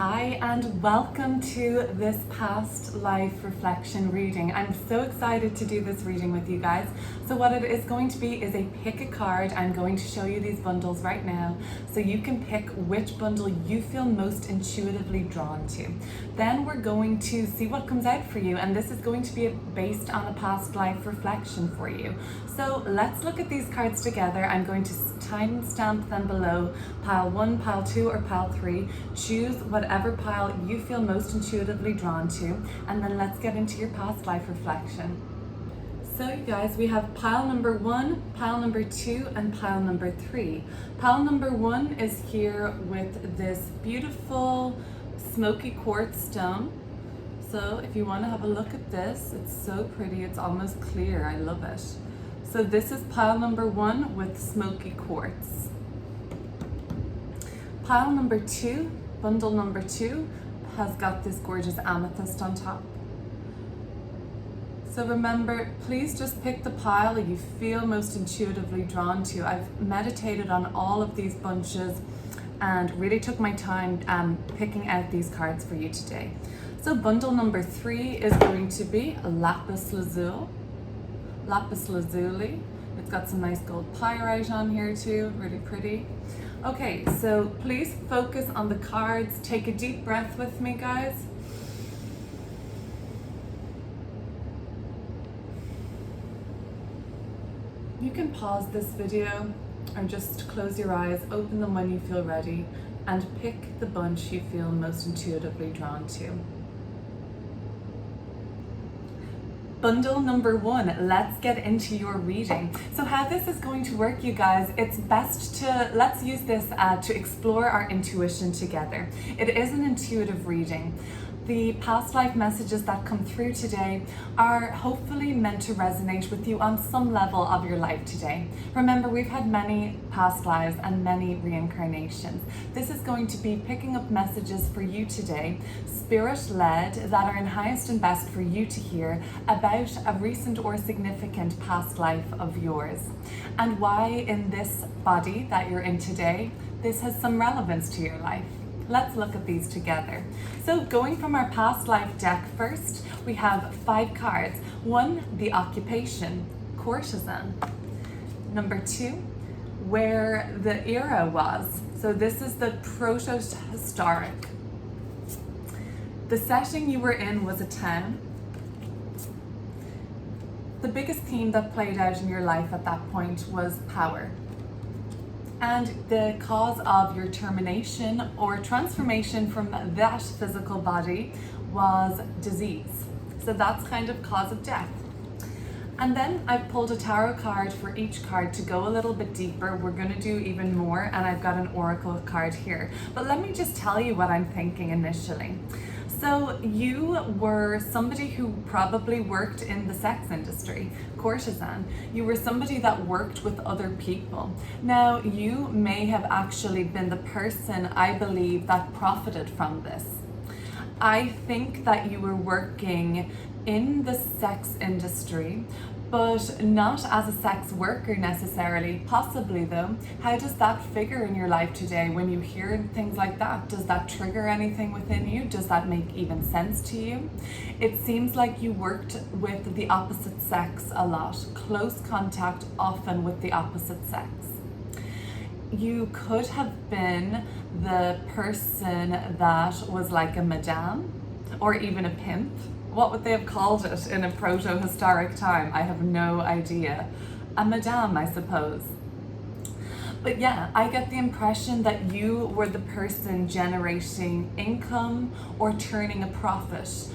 Hi and welcome to this past life reflection reading. I'm so excited to do this reading with you guys. So what it is going to be is a pick a card. I'm going to show you these bundles right now so you can pick which bundle you feel most intuitively drawn to. Then we're going to see what comes out for you, and this is going to be based on a past life reflection for you. So let's look at these cards together. I'm going to timestamp them below, pile 1, pile 2, or pile 3. Choose whatever pile you feel most intuitively drawn to, and then let's get into your past life reflection. So you guys, we have pile number 1, pile number 2, and pile number 3. Pile number 1 is here with this beautiful smoky quartz stone. So if you want to have a look at this, it's so pretty, it's almost clear, I love it. So this is pile number 1 with smoky quartz. Pile number 2, bundle number 2, has got this gorgeous amethyst on top. So remember, please just pick the pile you feel most intuitively drawn to. I've meditated on all of these bunches and really took my time picking out these cards for you today. So bundle number 3 is going to be lapis lazuli. Lapis lazuli. It's got some nice gold pyrite on here too, really pretty. Okay, so please focus on the cards. Take a deep breath with me, guys. You can pause this video or just close your eyes, open them when you feel ready, and pick the bunch you feel most intuitively drawn to. Bundle number 1, let's get into your reading. So how this is going to work, you guys, it's best to, let's use this to explore our intuition together. It is an intuitive reading. The past life messages that come through today are hopefully meant to resonate with you on some level of your life today. Remember, we've had many past lives and many reincarnations. This is going to be picking up messages for you today, spirit-led, that are in highest and best for you to hear about a recent or significant past life of yours, and why in this body that you're in today, this has some relevance to your life. Let's look at these together. So going from our past life deck first, we have 5 cards. 1, the occupation, courtesan. Number 2, where the era was. So this is the proto-historic. The setting you were in was a town. The biggest theme that played out in your life at that point was power. And the cause of your termination or transformation from that physical body was disease. So that's kind of cause of death. And then I pulled a tarot card for each card to go a little bit deeper. We're going to do even more, and I've got an oracle card here. But let me just tell you what I'm thinking initially. So you were somebody who probably worked in the sex industry, courtesan. You were somebody that worked with other people. Now, you may have actually been the person, I believe, that profited from this. I think that you were working in the sex industry, but not as a sex worker necessarily. Possibly though. How does that figure in your life today when you hear things like that? Does that trigger anything within you? Does that make even sense to you? It seems like you worked with the opposite sex a lot. Close contact often with the opposite sex. You could have been the person that was like a madame or even a pimp. What would they have called it in a proto-historic time? I have no idea. A madame, I suppose. But yeah, I get the impression that you were the person generating income or turning a profit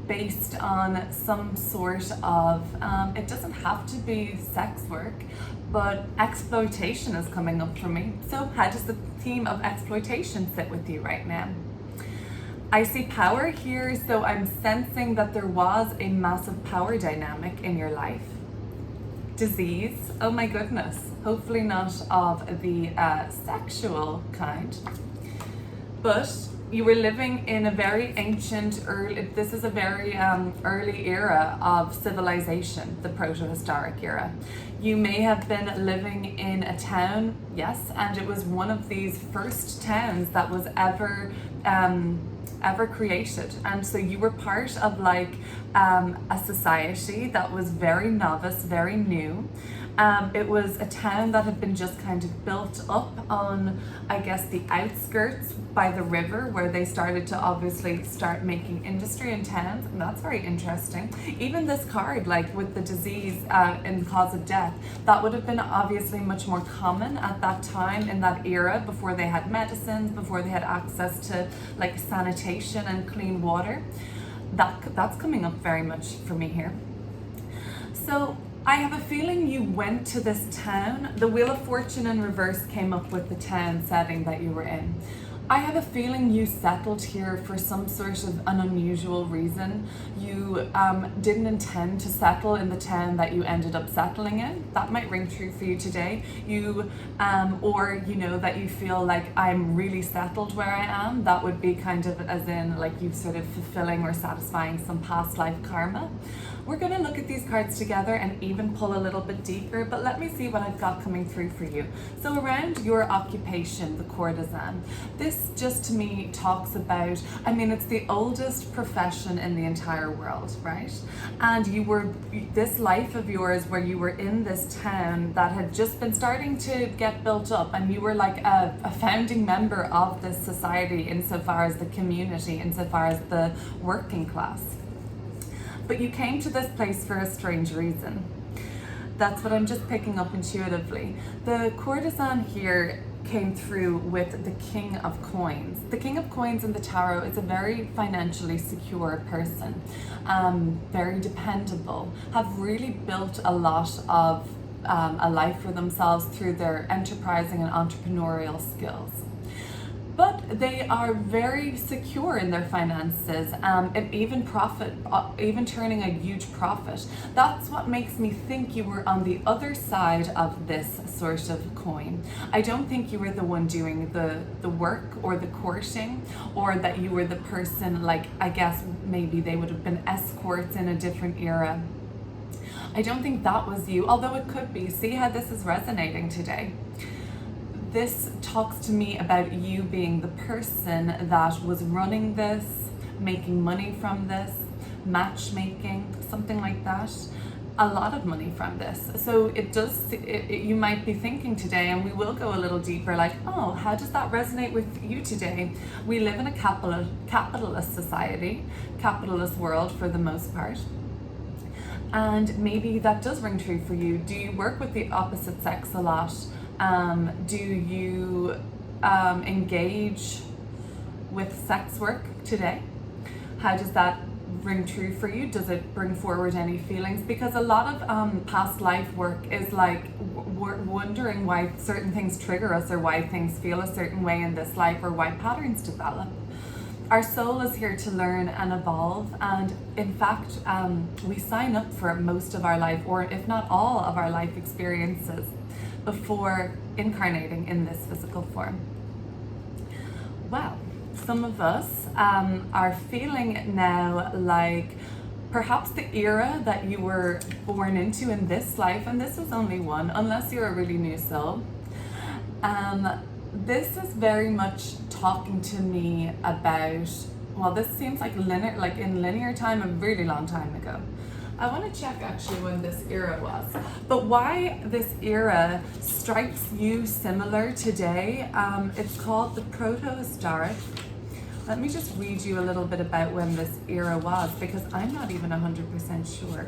based on some sort of, it doesn't have to be sex work, but exploitation is coming up for me. So how does the theme of exploitation sit with you right now? I see power here, so I'm sensing that there was a massive power dynamic in your life. Disease, oh my goodness, hopefully not of the sexual kind, but you were living in a very ancient, this is a very early era of civilization, the protohistoric era. You may have been living in a town, yes, and it was one of these first towns that was ever created. And so you were part of like a society that was very novice, very new. It was a town that had been just kind of built up on, I guess, the outskirts by the river, where they started to obviously start making industry in towns, and that's very interesting. Even this card, like with the disease and cause of death, that would have been obviously much more common at that time, in that era, before they had medicines, before they had access to like sanitation and clean water. That's coming up very much for me here. So I have a feeling you went to this town. The Wheel of Fortune in reverse came up with the town setting that you were in. I have a feeling you settled here for some sort of an unusual reason. You didn't intend to settle in the town that you ended up settling in. That might ring true for you today. Or you know, that you feel like, I'm really settled where I am. That would be kind of as in like you sort of fulfilling or satisfying some past life karma. We're going to look at these cards together and even pull a little bit deeper, but let me see what I've got coming through for you. So around your occupation, the courtesan, this just to me talks about, I mean, it's the oldest profession in the entire world, right? And you were, this life of yours where you were in this town that had just been starting to get built up, and you were like a founding member of this society insofar as the community, insofar as the working class. But you came to this place for a strange reason. That's what I'm just picking up intuitively. The courtesan here came through with the King of Coins. The King of Coins in the tarot is a very financially secure person, very dependable, have really built a lot of a life for themselves through their enterprising and entrepreneurial skills. But they are very secure in their finances, and even turning a huge profit. That's what makes me think you were on the other side of this sort of coin. I don't think you were the one doing the work or the courting, or that you were the person, like, I guess maybe they would have been escorts in a different era. I don't think that was you, although it could be. See how this is resonating today? This talks to me about you being the person that was running this, making money from this, matchmaking, something like that. A lot of money from this. So it does, you might be thinking today, and we will go a little deeper, like, oh, how does that resonate with you today? We live in a capitalist society, capitalist world for the most part. And maybe that does ring true for you. Do you work with the opposite sex a lot? Do you engage with sex work today? How does that ring true for you? Does it bring forward any feelings? Because a lot of past life work is like wondering why certain things trigger us, or why things feel a certain way in this life, or why patterns develop. Our soul is here to learn and evolve, and in fact, we sign up for most of our life, or if not all of our life experiences, before incarnating in this physical form. Well, some of us are feeling now like perhaps the era that you were born into in this life, and this is only one, unless you're a really new soul, this is very much talking to me about, well, this seems like in linear time, a really long time ago. I want to check actually when this era was, but why this era strikes you similar today. It's called the Protohistoric. Let me just read you a little bit about when this era was, because I'm not even 100% sure.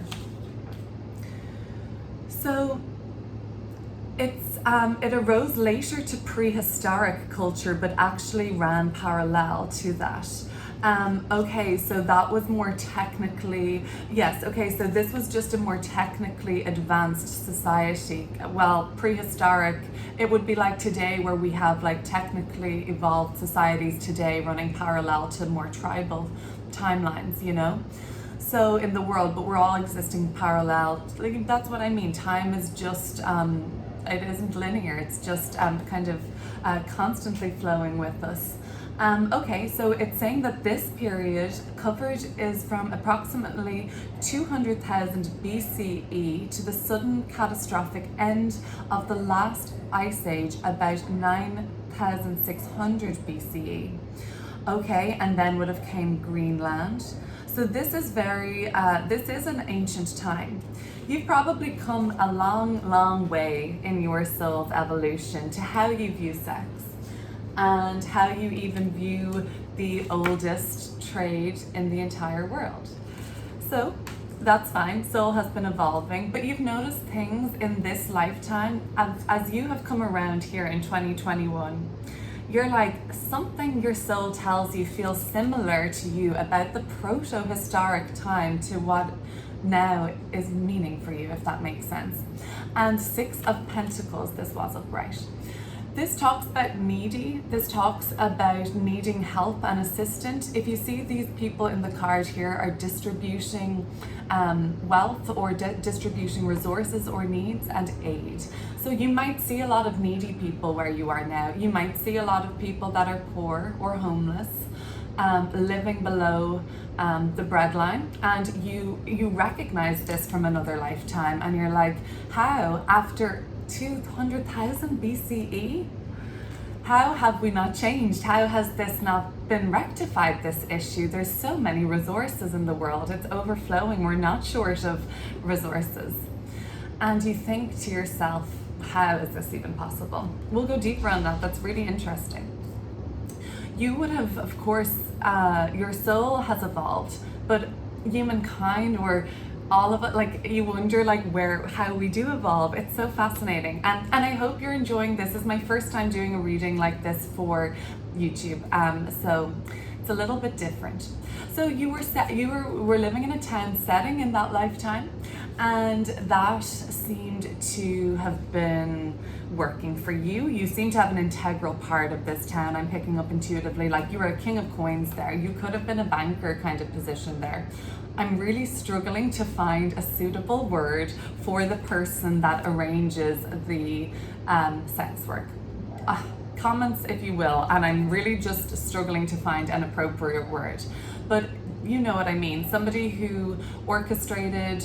So it arose later to prehistoric culture, but actually ran parallel to that. Okay, so that was more technically, yes, okay, so this was just a more technically advanced society. Well, prehistoric, it would be like today, where we have like technically evolved societies today running parallel to more tribal timelines, you know? So in the world, but we're all existing parallel. Like, that's what I mean. Time is just, it isn't linear. It's just kind of constantly flowing with us. Okay, so it's saying that this period coverage is from approximately 200,000 BCE to the sudden catastrophic end of the last ice age about 9,600 BCE. Okay, and then would have came Greenland. So this is this is an ancient time. You've probably come a long way in your soul's evolution to how you view sex and how you even view the oldest trade in the entire world. So that's fine, soul has been evolving, but you've noticed things in this lifetime as you have come around here in 2021. You're like, something your soul tells you feels similar to you about the proto-historic time to what now is meaning for you, if that makes sense. And Six of Pentacles, this was upright. This talks about needy. This talks about needing help and assistance. If you see these people in the card here are distributing wealth or distributing resources or needs and aid. So you might see a lot of needy people where you are now. You might see a lot of people that are poor or homeless, living below the breadline, and you recognize this from another lifetime, and you're like, how after 200,000 BCE? How have we not changed? How has this not been rectified, this issue? There's so many resources in the world. It's overflowing. We're not short of resources. And you think to yourself, how is this even possible? We'll go deeper on that. That's really interesting. You would have, of course, your soul has evolved, but humankind, or all of it, like, you wonder like how we do evolve. It's so fascinating, and I hope you're enjoying this. This is my first time doing a reading like this for YouTube, so it's a little bit different. So you were living in a town setting in that lifetime, and that seemed to have been working for you. You seem to have an integral part of this town. I'm picking up intuitively, like you were a king of coins there. You could have been a banker kind of position there. I'm really struggling to find a suitable word for the person that arranges the sex work. Comments if you will, and I'm really just struggling to find an appropriate word. But you know what I mean. Somebody who orchestrated,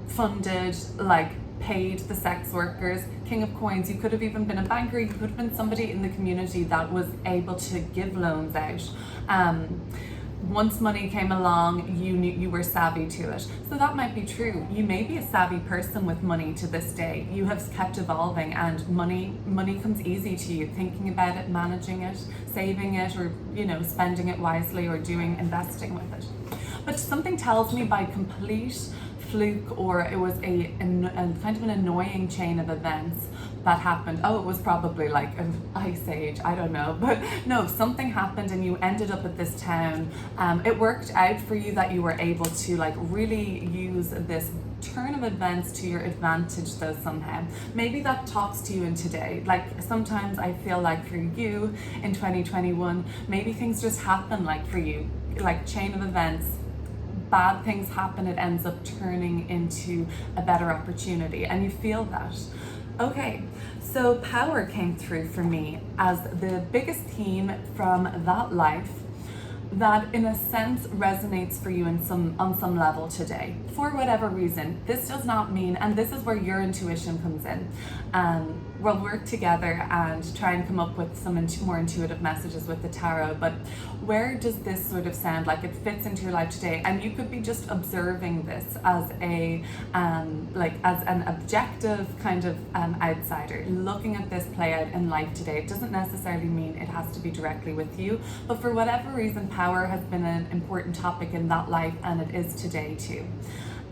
funded, like paid the sex workers. King of coins. You could have even been a banker. You could have been somebody in the community that was able to give loans out. Once money came along, you knew, you were savvy to it. So that might be true. You may be a savvy person with money to this day. You have kept evolving, and money comes easy to you, thinking about it, managing it, saving it, or spending it wisely, or investing with it. But something tells me by complete fluke, or it was a kind of an annoying chain of events that happened. Oh, it was probably like an ice age, I don't know, but no, something happened and you ended up at this town. It worked out for you that you were able to like really use this turn of events to your advantage though somehow. Maybe that talks to you in today. Like sometimes I feel like for you in 2021, maybe things just happen like for you, like chain of events. Bad things happen, it ends up turning into a better opportunity, and you feel that. Okay, so power came through for me as the biggest theme from that life that in a sense resonates for you on some level today, for whatever reason. This does not mean, and this is where your intuition comes in. We'll work together and try and come up with some more intuitive messages with the tarot, but where does this sort of sound like it fits into your life today? And you could be just observing this as a as an objective kind of outsider looking at this play out in life today. It doesn't necessarily mean it has to be directly with you, but for whatever reason, power has been an important topic in that life, and it is today too.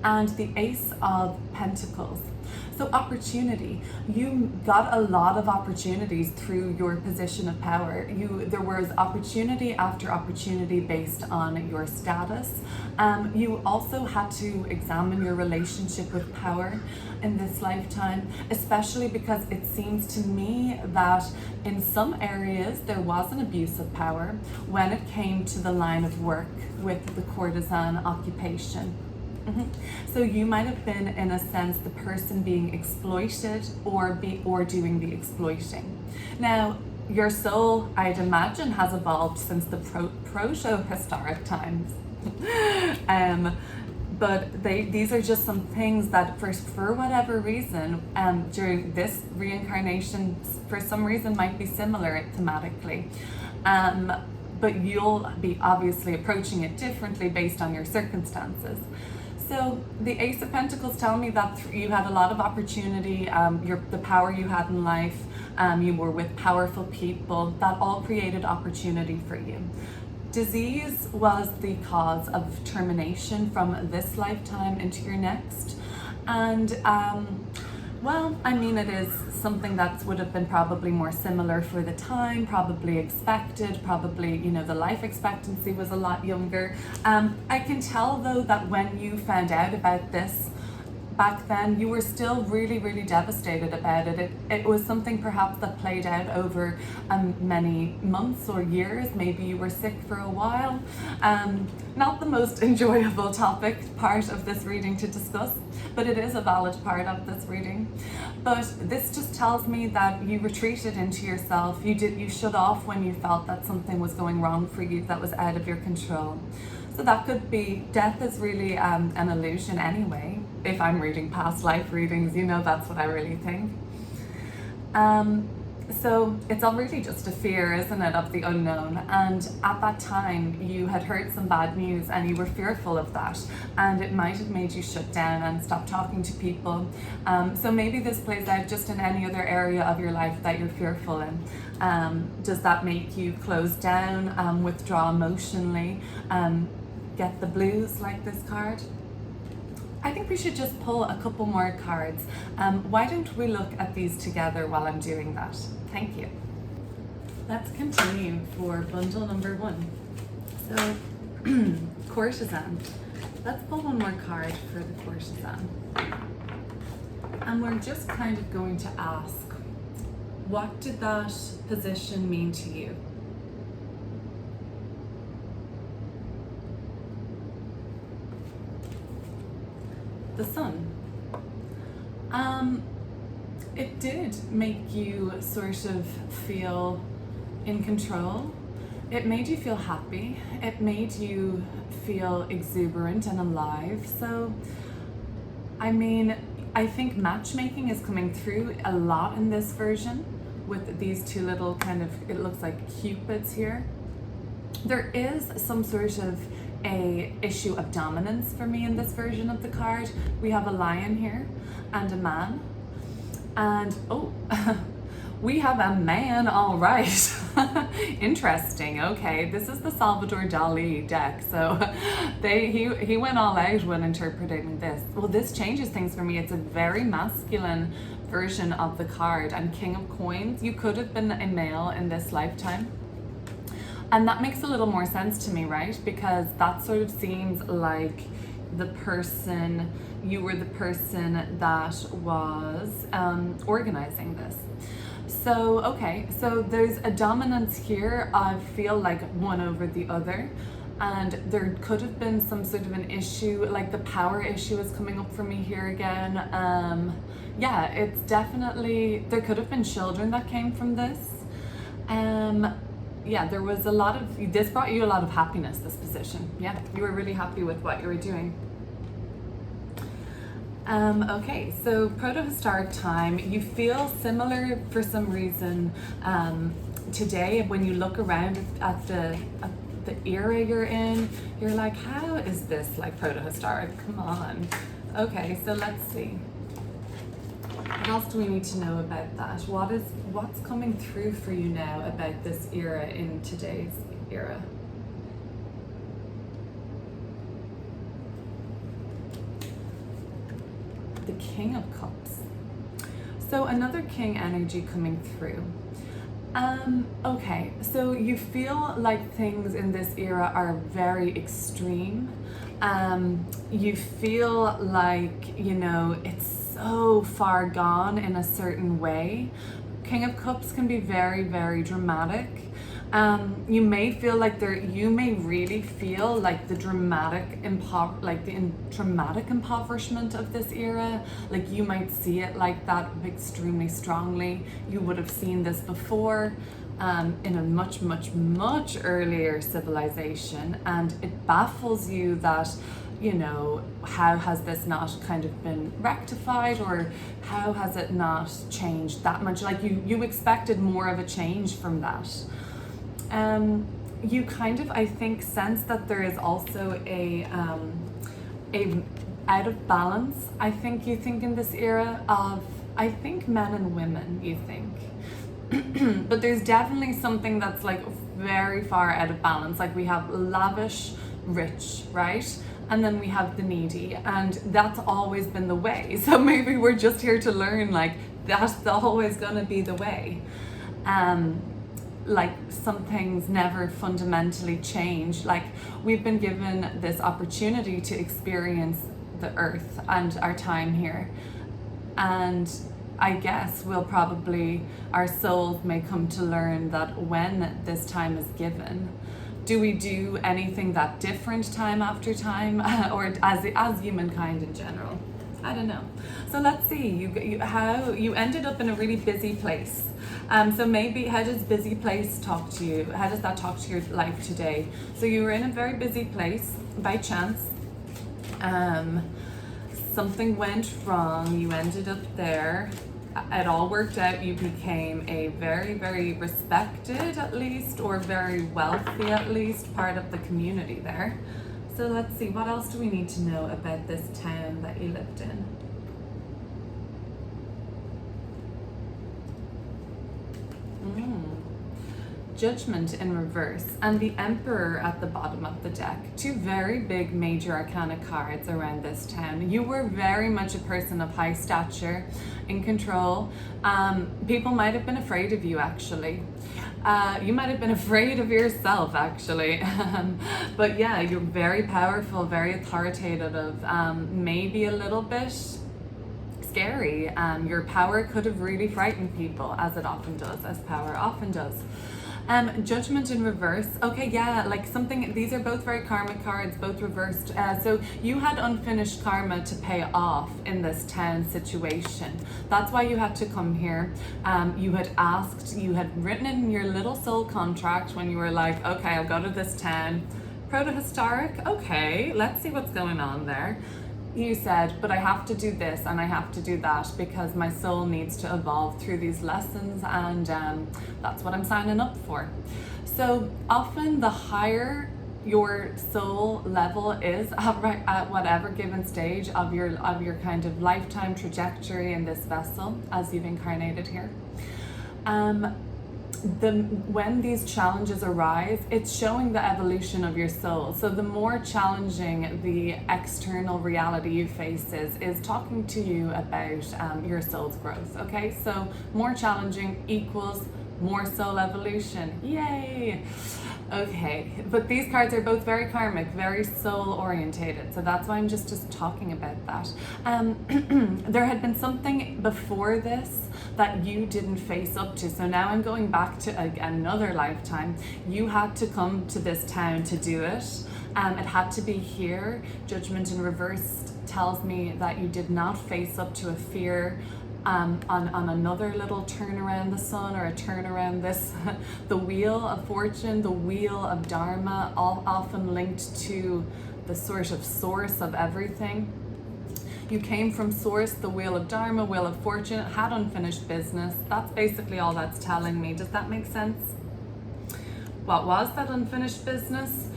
And the Ace of Pentacles. So opportunity, you got a lot of opportunities through your position of power. There was opportunity after opportunity based on your status. You also had to examine your relationship with power in this lifetime, especially because it seems to me that in some areas there was an abuse of power when it came to the line of work with the courtesan occupation. So you might have been, in a sense, the person being exploited or doing the exploiting. Now, your soul, I'd imagine, has evolved since the proto-historic times. But these are just some things that for whatever reason, during this reincarnation, for some reason might be similar thematically. But you'll be obviously approaching it differently based on your circumstances. So the Ace of Pentacles tell me that you had a lot of opportunity, the power you had in life, you were with powerful people, that all created opportunity for you. Disease was the cause of termination from this lifetime into your next. And well, I mean, it is something that would have been probably more similar for the time, probably expected, probably, you know, the life expectancy was a lot younger. I can tell though that when you found out about this back then, you were still really, really devastated about it. It was something perhaps that played out over many months or years. Maybe you were sick for a while. Not the most enjoyable part of this reading to discuss, but it is a valid part of this reading. But this just tells me that you retreated into yourself. You shut off when you felt that something was going wrong for you that was out of your control. So that could be, death is really an illusion anyway. If I'm reading past life readings, you know, that's what I really think. So it's all really just a fear, isn't it, of the unknown? And at that time, you had heard some bad news and you were fearful of that. And it might have made you shut down and stop talking to people. So maybe this plays out just in any other area of your life that you're fearful in. Does that make you close down, withdraw emotionally, get the blues like this card? I think we should just pull a couple more cards. Why don't we look at these together while I'm doing that? Thank you. Let's continue for bundle number 1. So, courtesan. Let's pull one more card for the courtesan. And we're just kind of going to ask, what did that position mean to you? The Sun. It did make you sort of feel in control. It made you feel happy. It made you feel exuberant and alive. So, I mean, I think matchmaking is coming through a lot in this version with these two little kind of, it looks like cupids here. There is some sort of a issue of dominance for me in this version of the card. We have a lion here and a man, and oh, we have a man, all right. Interesting. Okay, this is the Salvador Dali deck, so he went all out when interpreting this. Well, this changes things for me. It's a very masculine version of the card, and King of Coins. You could have been a male in this lifetime. And that makes a little more sense to me, right? Because that sort of seems like you were the person that was organizing this. So, okay, so there's a dominance here. I feel like one over the other. And there could have been some sort of an issue, like the power issue is coming up for me here again. Yeah, it's definitely, there could have been children that came from this. Yeah, there was a lot of, this brought you a lot of happiness, this position. Yeah, you were really happy with what you were doing. Okay, so proto-historic time, you feel similar for some reason today. When you look around at the era you're in, you're like, how is this like proto-historic? Come on. Okay, so let's see. What else do we need to know about that? What's coming through for you now about this era in today's era? The King of Cups. So another King energy coming through. Okay, so you feel like things in this era are very extreme. You feel like, you know, it's so far gone in a certain way. King of Cups can be very, very dramatic. You may feel like you may really feel like the dramatic impoverishment of this era. Like you might see it like that extremely strongly. You would have seen this before. in a much, much, much earlier civilization, and it baffles you that, you know, how has this not kind of been rectified, or how has it not changed that much? Like you expected more of a change from that. You kind of, I think, sense that there is also a out of balance. I think you think in this era of, I think, men and women, you think. But there's definitely something that's like very far out of balance. Like we have lavish, rich, right? And then we have the needy, and that's always been the way. So maybe we're just here to learn, like, that's always gonna be the way. Like some things never fundamentally change. Like we've been given this opportunity to experience the earth and our time here, and I guess our souls may come to learn that when this time is given, do we do anything that different time after time, or as humankind in general? I don't know. So let's see. How you ended up in a really busy place. So maybe, how does busy place talk to you? How does that talk to your life today? So you were in a very busy place by chance. Something went wrong. You ended up there. It all worked out. You became a very, very respected, at least, or very wealthy, at least, part of the community there. So let's see, what else do we need to know about this town that you lived in? Judgment in reverse, and the Emperor at the bottom of the deck. Two very big major arcana cards around this town. You were very much a person of high stature, in control. People might have been afraid of you, actually. You might have been afraid of yourself, actually. But yeah, you're very powerful, very authoritative, maybe a little bit scary. Your power could have really frightened people, as it often does, as power often does. Judgment in reverse. Okay, yeah, like something, these are both very karmic cards, both reversed. So you had unfinished karma to pay off in this town situation. That's why you had to come here. You had asked, you had written in your little soul contract when you were like, okay, I'll go to this town. Protohistoric, okay, let's see what's going on there. You said, but I have to do this and I have to do that because my soul needs to evolve through these lessons, and that's what I'm signing up for. So often the higher your soul level is at whatever given stage of your kind of lifetime trajectory in this vessel as you've incarnated here, when these challenges arise, it's showing the evolution of your soul. So the more challenging the external reality you face is talking to you about your soul's growth. Okay, so more challenging equals more soul evolution. Yay! Okay, but these cards are both very karmic, very soul orientated, so that's why I'm just talking about that. There had been something before this that you didn't face up to, so now I'm going back to another lifetime. You had to come to this town to do it. It had to be here. Judgment in reverse tells me that you did not face up to a fear on another little turn around the sun, or a turn around this, the wheel of fortune, the wheel of dharma, all often linked to the sort of source of everything. You came from source, the wheel of dharma, wheel of fortune, had unfinished business. That's basically all that's telling me. Does that make sense? What was that unfinished business?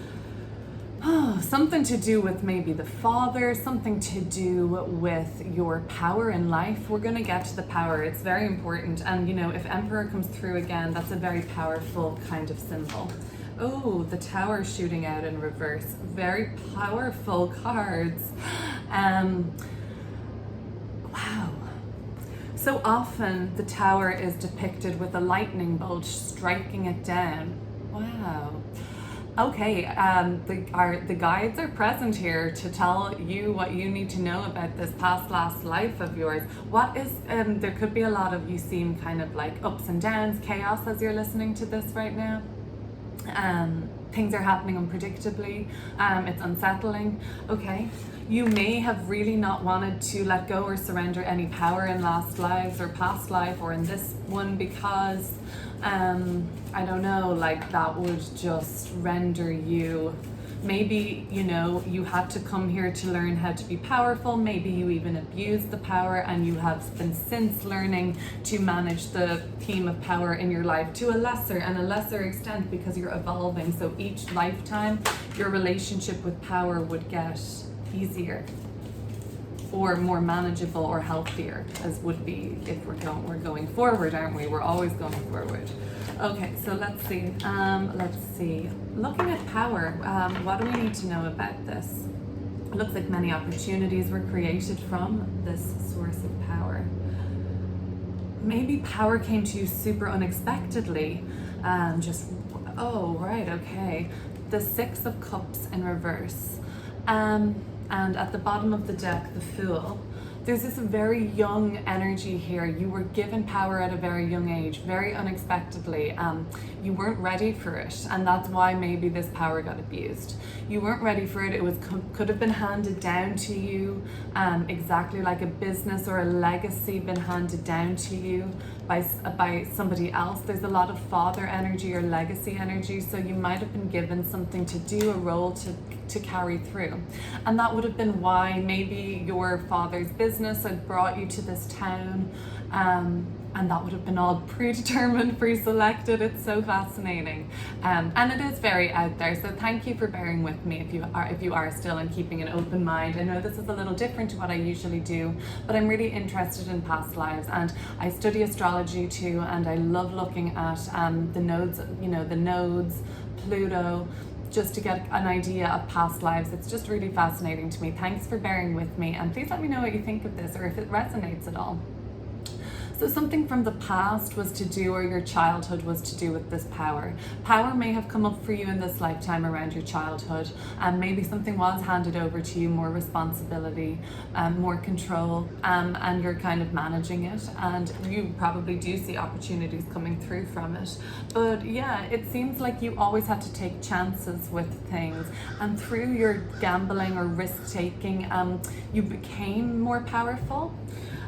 Something to do with maybe the father, something to do with your power in life. We're going to get to the power. It's very important. And, you know, if Emperor comes through again, that's a very powerful kind of symbol. Oh, the Tower shooting out in reverse. Very powerful cards. Wow. So often the Tower is depicted with a lightning bolt striking it down. Wow. Okay, the guides are present here to tell you what you need to know about this last life of yours. What is, there could be a lot of, you seem kind of like ups and downs, chaos as you're listening to this right now. things are happening unpredictably, it's unsettling. Okay, you may have really not wanted to let go or surrender any power in last lives or past life or in this one because I don't know, like that would just render you, maybe, you know, you had to come here to learn how to be powerful. Maybe you even abused the power and you have been since learning to manage the theme of power in your life to a lesser extent because you're evolving. So each lifetime, your relationship with power would get easier or more manageable or healthier, as would be if we're going forward, aren't we? We're always going forward. Okay, so let's see. Looking at power, what do we need to know about this? It looks like many opportunities were created from this source of power. Maybe power came to you super unexpectedly. Oh, right, okay. The Six of Cups in reverse. And at the bottom of the deck, the Fool. There's this very young energy here. You were given power at a very young age, very unexpectedly. You weren't ready for it, and that's why maybe this power got abused. You weren't ready for it. It could have been handed down to you, exactly like a business or a legacy been handed down to you by somebody else. There's a lot of father energy or legacy energy, so you might have been given something to do, a role to carry through. And that would have been why maybe your father's business had brought you to this town, and that would have been all predetermined, pre-selected. It's so fascinating, and it is very out there. So thank you for bearing with me if you are still and keeping an open mind. I know this is a little different to what I usually do, but I'm really interested in past lives, and I study astrology too, and I love looking at the nodes. You know, the nodes, Pluto, just to get an idea of past lives. It's just really fascinating to me. Thanks for bearing with me, and please let me know what you think of this or if it resonates at all. So something from the past was to do, or your childhood was to do with this power. Power may have come up for you in this lifetime around your childhood, and maybe something was handed over to you, more responsibility, more control, and you're kind of managing it, and you probably do see opportunities coming through from it. But yeah, it seems like you always had to take chances with things, and through your gambling or risk-taking, you became more powerful.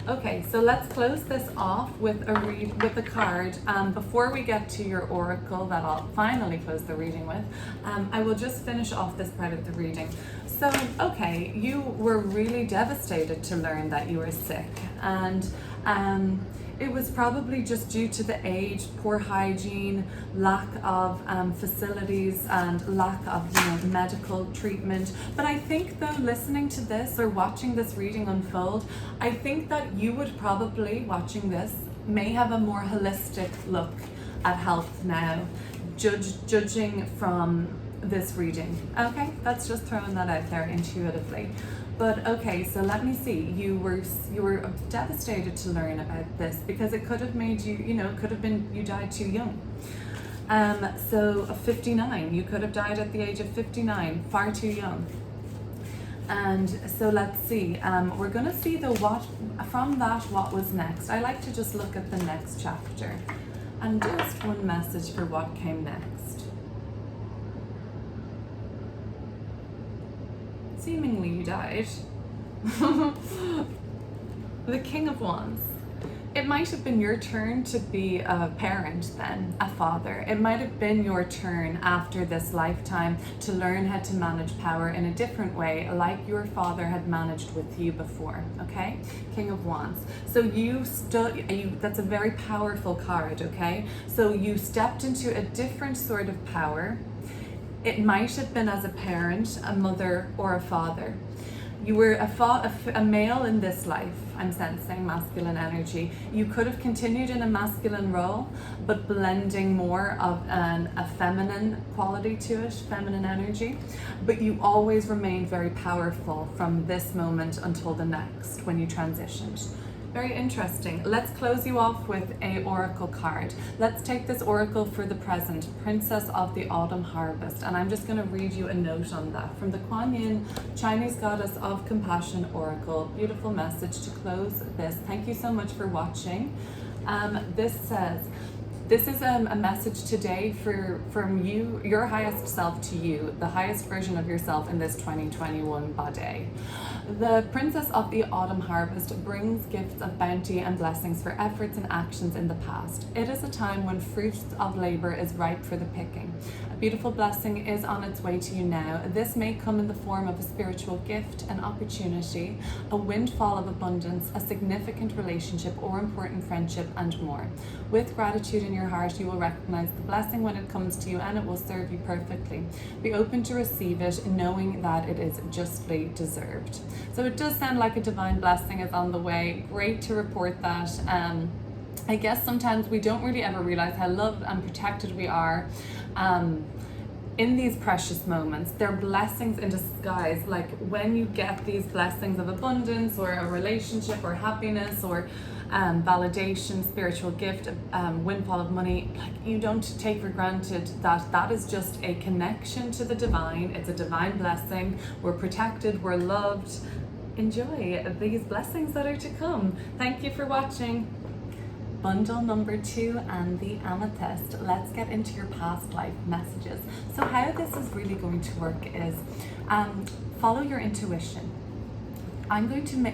Okay, so let's close this off with a card. Before we get to your oracle that I'll finally close the reading with, I will just finish off this part of the reading. So, okay, you were really devastated to learn that you were sick, and it was probably just due to the age, poor hygiene, lack of facilities, and lack of medical treatment. But I think though, listening to this or watching this reading unfold, I think that you would probably, watching this, may have a more holistic look at health now, judging from this reading. Okay, that's just throwing that out there intuitively. But okay, so let me see. You were devastated to learn about this because it could have made you, it could have been you died too young. So 59, you could have died at the age of 59, far too young. And so let's see. We're gonna see what was next. I like to just look at the next chapter, and just one message for what came next. Seemingly you died. The King of Wands. It might have been your turn to be a parent then, a father. It might have been your turn after this lifetime to learn how to manage power in a different way, like your father had managed with you before, okay? King of Wands. So that's a very powerful card, okay? So you stepped into a different sort of power. It might have been as a parent, a mother, or a father. You were a male in this life. I'm sensing masculine energy. You could have continued in a masculine role, but blending more of a feminine quality to it, feminine energy. But you always remained very powerful from this moment until the next when you transitioned. Very interesting. Let's close you off with a oracle card. Let's take this oracle for the present, Princess of the Autumn Harvest. And I'm just going to read you a note on that from the Kuan Yin, Chinese Goddess of Compassion Oracle. Beautiful message to close this. Thank you so much for watching. This says, This is a message today from you, your highest self to you, the highest version of yourself in this 2021 body. The Princess of the Autumn Harvest brings gifts of bounty and blessings for efforts and actions in the past. It is a time when fruits of labor is ripe for the picking. A beautiful blessing is on its way to you now. This may come in the form of a spiritual gift, an opportunity, a windfall of abundance, a significant relationship or important friendship, and more. With gratitude in your heart, you will recognize the blessing when it comes to you, and it will serve you perfectly. Be open to receive it, knowing that it is justly deserved. So it does sound like a divine blessing is on the way. Great to report that. I guess sometimes we don't really ever realize how loved and protected we are in these precious moments. They're blessings in disguise. Like when you get these blessings of abundance or a relationship or happiness or validation, spiritual gift, windfall of money, like you don't take for granted that that is just a connection to the divine. It's a divine blessing. We're protected, we're loved. Enjoy these blessings that are to come. Thank you for watching. Bundle number 2 and the amethyst. Let's get into your past life messages. So how this is really going to work is follow your intuition. I'm going to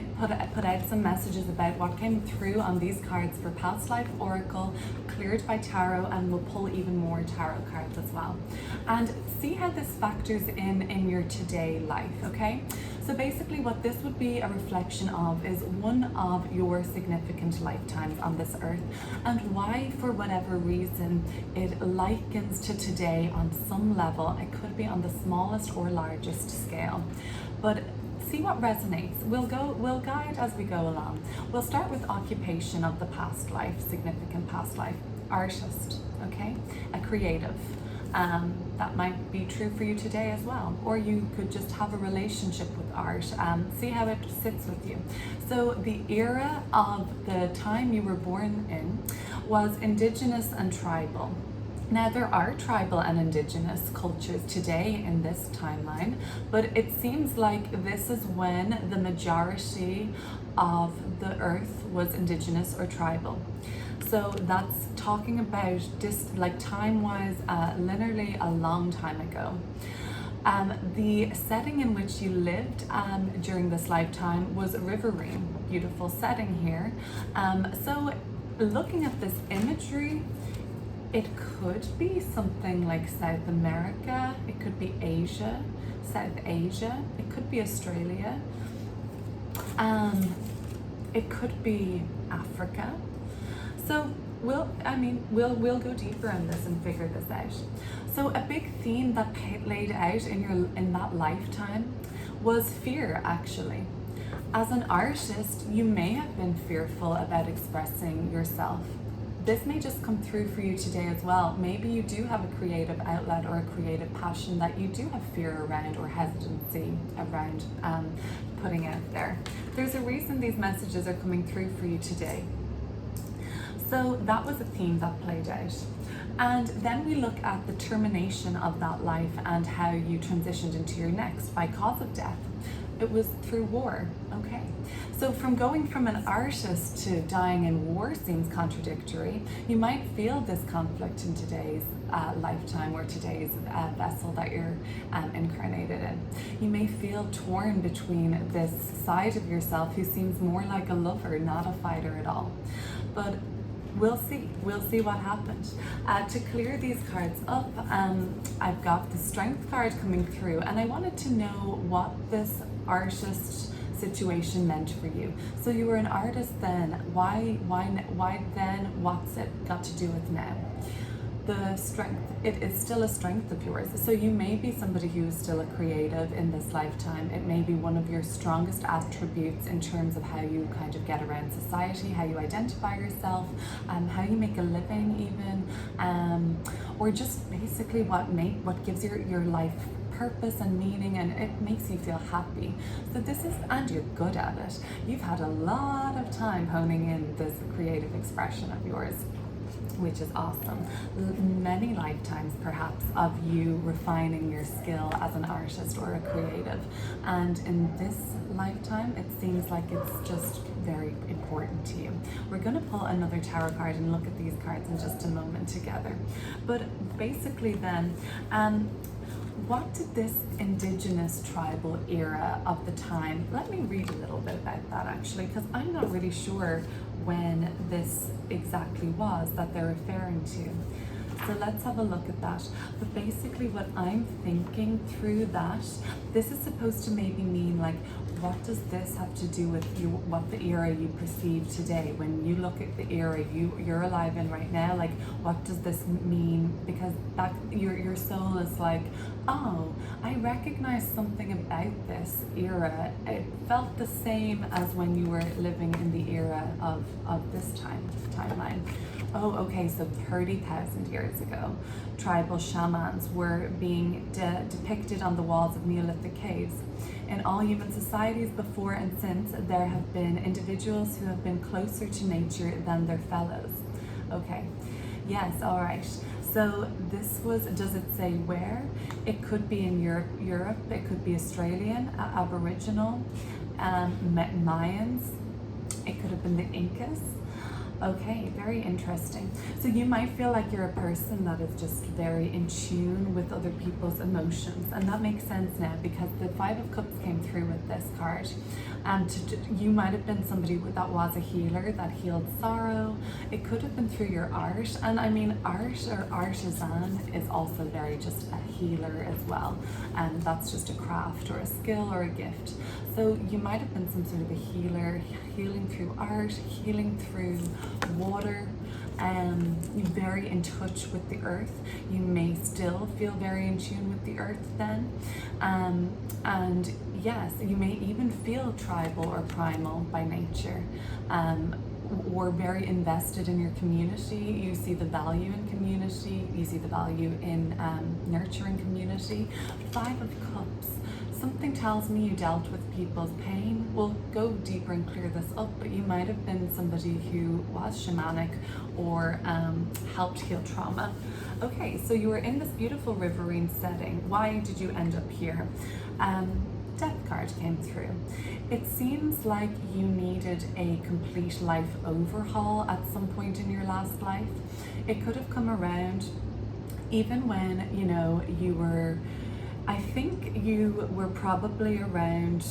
put out some messages about what came through on these cards for past life oracle, cleared by tarot, and we'll pull even more tarot cards as well. And see how this factors in your today life, okay? So basically what this would be a reflection of is one of your significant lifetimes on this earth, and why, for whatever reason, it likens to today on some level. It could be on the smallest or largest scale. But see what resonates. We'll guide as we go along. We'll start with occupation of the past life, significant past life. Artist, okay? A creative. That might be true for you today as well. Or you could just have a relationship with art. See how it sits with you. So the era of the time you were born in was indigenous and tribal. Now, there are tribal and indigenous cultures today in this timeline, but it seems like this is when the majority of the earth was indigenous or tribal. So that's talking about just like time-wise, linearly a long time ago. The setting in which you lived during this lifetime was riverine. Beautiful setting here. So looking at this imagery, it could be something like South America, it could be Asia, South Asia, it could be Australia, it could be Africa. So we'll go deeper in this and figure this out. So a big theme that laid out in that lifetime was fear, actually. As an artist, you may have been fearful about expressing yourself. This may just come through for you today as well. Maybe you do have a creative outlet or a creative passion that you do have fear around or hesitancy around putting out there. There's a reason these messages are coming through for you today. So that was a theme that played out. And then we look at the termination of that life and how you transitioned into your next by cause of death. It was through war, okay? So from going from an artist to dying in war seems contradictory. You might feel this conflict in today's lifetime or today's vessel that you're incarnated in. You may feel torn between this side of yourself who seems more like a lover, not a fighter at all. But we'll see what happens. To clear these cards up, I've got the Strength card coming through, and I wanted to know what this artist situation meant for you. So you were an artist then. Why then? What's it got to do with now? The strength, it is still a strength of yours. So you may be somebody who is still a creative in this lifetime. It may be one of your strongest attributes in terms of how you kind of get around society, how you identify yourself, how you make a living even, or just basically what gives your life purpose and meaning, and it makes you feel happy. So this is, and you're good at it. You've had a lot of time honing in this creative expression of yours. which is awesome. Many lifetimes perhaps of you refining your skill as an artist or a creative, and in this lifetime it seems like it's just very important to you. We're going to pull another tarot card and look at these cards in just a moment together, but basically then what did this indigenous tribal era of the time, let me read a little bit about that actually, because I'm not really sure when this exactly was that they're referring to. So let's have a look at that. But basically what I'm thinking through that, this is supposed to maybe mean like, what does this have to do with you, what the era you perceive today? When you look at the era you're alive in right now, like what does this mean? Because back your soul is like, oh, I recognize something about this era. It felt the same as when you were living in the era of this timeline. Oh, okay, so 30,000 years ago, tribal shamans were being depicted on the walls of Neolithic caves. In all human societies before and since, there have been individuals who have been closer to nature than their fellows. Okay, yes, all right. So this was, does it say where? It could be in Europe, it could be Australian, Aboriginal, Mayans, it could have been the Incas. Okay, very interesting. So you might feel like you're a person that is just very in tune with other people's emotions, and that makes sense now because the Five of Cups came through with this card. You might have been somebody that was a healer that healed sorrow. It could have been through your art, and I mean art or artisan is also very just a healer as well, and that's just a craft or a skill or a gift. So you might have been some sort of a healer, healing through art, healing through water, you're very in touch with the earth. You may still feel very in tune with the earth then, and yes, you may even feel tribal or primal by nature, or very invested in your community. You see the value in community, you see the value in nurturing community. Five of Cups. Something tells me you dealt with people's pain. We'll go deeper and clear this up, but you might have been somebody who was shamanic or helped heal trauma. Okay, so you were in this beautiful riverine setting. Why did you end up here? Death card came through. It seems like you needed a complete life overhaul at some point in your last life. It could have come around even when, you know, you were, I think you were probably around,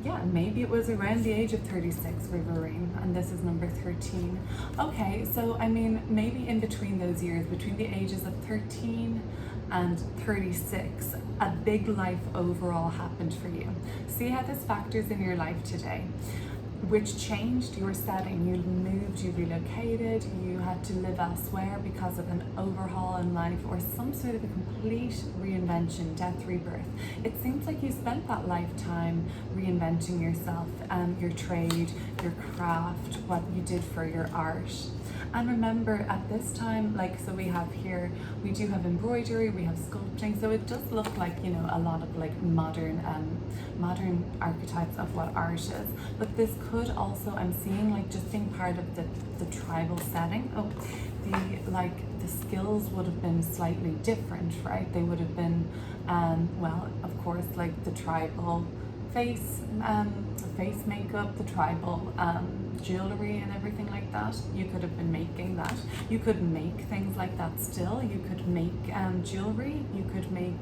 yeah, maybe it was around the age of 36, Riverine, and this is number 13. Okay, so I mean, maybe in between those years, between the ages of 13 and 36, a big life overall happened for you. See how this factors in your life today, which changed your setting. You moved, you relocated, you had to live elsewhere because of an overhaul in life or some sort of a complete reinvention, death, rebirth. It seems like you spent that lifetime reinventing yourself, your trade, your craft, what you did for your art. And remember at this time, like, so we have here, we do have embroidery, we have sculpting, so it does look like, you know, a lot of like modern archetypes of what art is. But this could also, I'm seeing like just being part of the tribal setting. Oh, the skills would have been slightly different, right? They would have been, well, of course, like the tribal face makeup, the tribal jewelry and everything like that. You could have been making that. You could make things like that still. You could make jewelry. You could make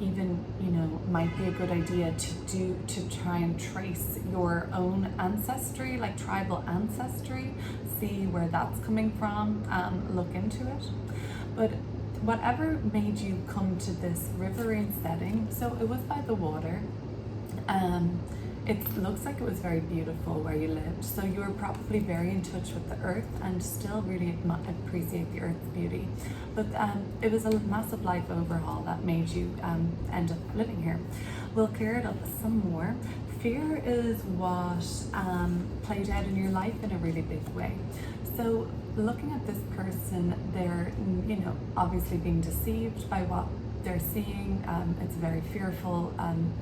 even, you know, might be a good idea to try and trace your own ancestry, like tribal ancestry, see where that's coming from, look into it. But whatever made you come to this riverine setting, so it was by the water. It looks like it was very beautiful where you lived, so you were probably very in touch with the earth and still really appreciate the earth's beauty. But it was a massive life overhaul that made you end up living here. We'll clear it up some more. Fear is what played out in your life in a really big way. So looking at this person, they're, you know, obviously being deceived by what they're seeing. It's a very fearful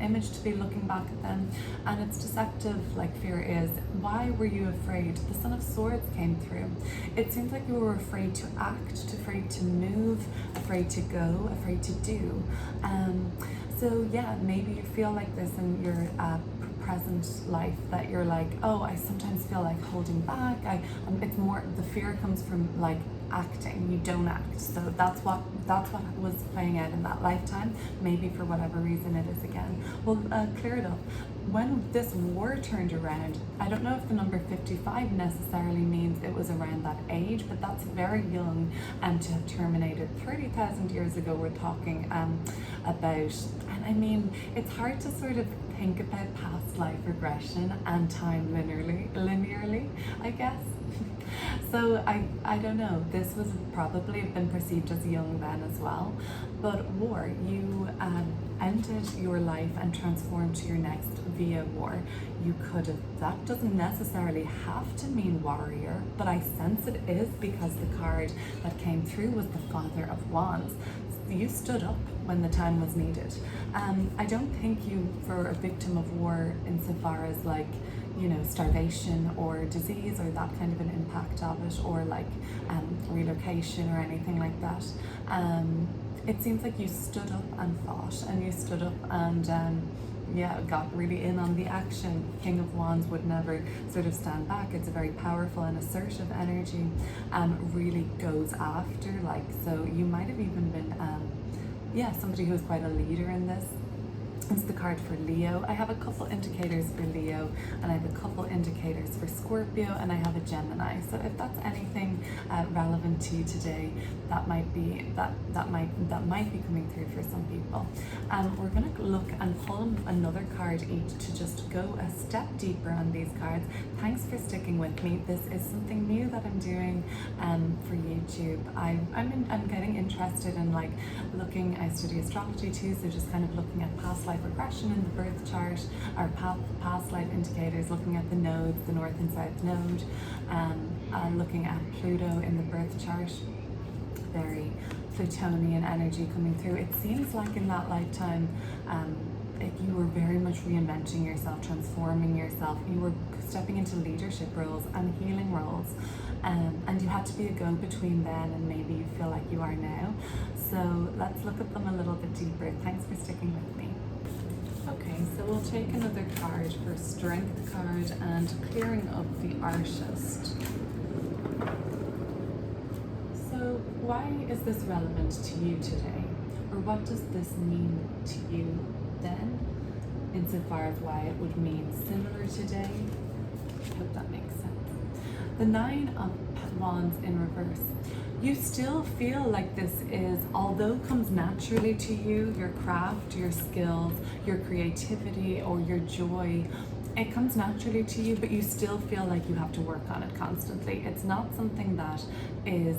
image to be looking back at them, and it's deceptive. Like fear is. Why were you afraid? The Son of Swords came through. It seems like you were afraid to act, afraid to move, afraid to go, afraid to do. So yeah, maybe you feel like this in your present life, that you're like, oh, I sometimes feel like holding back. It's more, the fear comes from like acting. You don't act. So that's what was playing out in that lifetime. Maybe for whatever reason it is again. We'll clear it up. When this war turned around, I don't know if the number 55 necessarily means it was around that age, but that's very young, and to have terminated 30,000 years ago, we're talking about, and I mean, it's hard to sort of think about past life regression and time linearly, I guess. So I don't know, this was probably been perceived as young then as well, but war, you ended your life and transformed to your next via war. You could have, that doesn't necessarily have to mean warrior, but I sense it is, because the card that came through was the Father of Wands. You stood up when the time was needed. I don't think you were a victim of war insofar as like, you know, starvation or disease or that kind of an impact of it, or like relocation or anything like that. It seems like you stood up and fought, and you stood up and yeah, got really in on the action. King of Wands would never sort of stand back. It's a very powerful and assertive energy, really goes after, like, so you might have even been yeah, somebody who's quite a leader in this. It's the card for Leo. I have a couple indicators for Leo, and I have a couple indicators for Scorpio, and I have a Gemini. So if that's anything relevant to you today, that might be coming through for some people. We're gonna look and pull another card each to just go a step deeper on these cards. Thanks for sticking with me. This is something new that I'm doing for YouTube. I'm getting interested in like looking. I study astrology too, so just kind of looking at past life regression in the birth chart, or past life indicators, looking at the nodes, the north and south node, looking at Pluto in the birth chart. Very Plutonian energy coming through. It seems like in that lifetime, you were very much reinventing yourself, transforming yourself. You were stepping into leadership roles and healing roles, and you had to be a go-between then, and maybe you feel like you are now. So let's look at them a little bit deeper. Thanks for sticking with me. Okay, so we'll take another card for Strength card and clearing up the Artist. So why is this relevant to you today? Or what does this mean to you then, insofar as why it would mean similar today? I hope that makes sense. The Nine of Wands in reverse. You still feel like this is, although comes naturally to you, your craft, your skills, your creativity, or your joy, it comes naturally to you, but you still feel like you have to work on it constantly. It's not something that is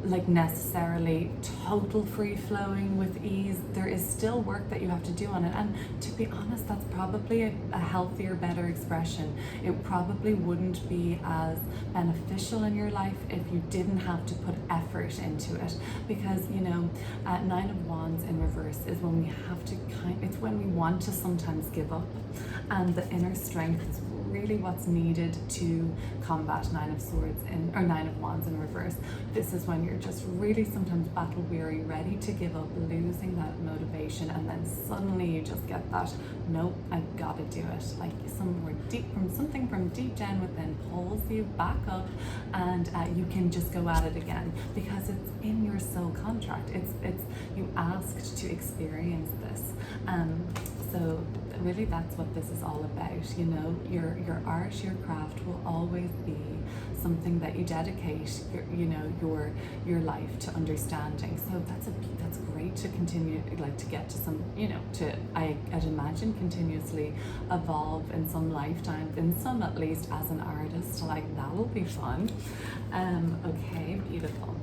like necessarily total free flowing with ease. There is still work that you have to do on it, and to be honest, that's probably a healthier, better expression. It probably wouldn't be as beneficial in your life if you didn't have to put effort into it, because you know, Nine of Wands in reverse is when we have to it's when we want to sometimes give up, and the inner strength is really what's needed to combat Nine of Wands in reverse. This is when you're just really sometimes battle weary, ready to give up, losing that motivation, and then suddenly you just get that, nope, I've got to do it. Like something from deep down within pulls you back up, and you can just go at it again, because it's in your soul contract. It's you asked to experience this. So really that's what this is all about. You know, your art, your craft will always be something that you dedicate your life to understanding. So that's great to continue, like to get to some, you know, I'd imagine continuously evolve in some lifetimes, in some at least, as an artist. Like that'll be fun. Okay, beautiful.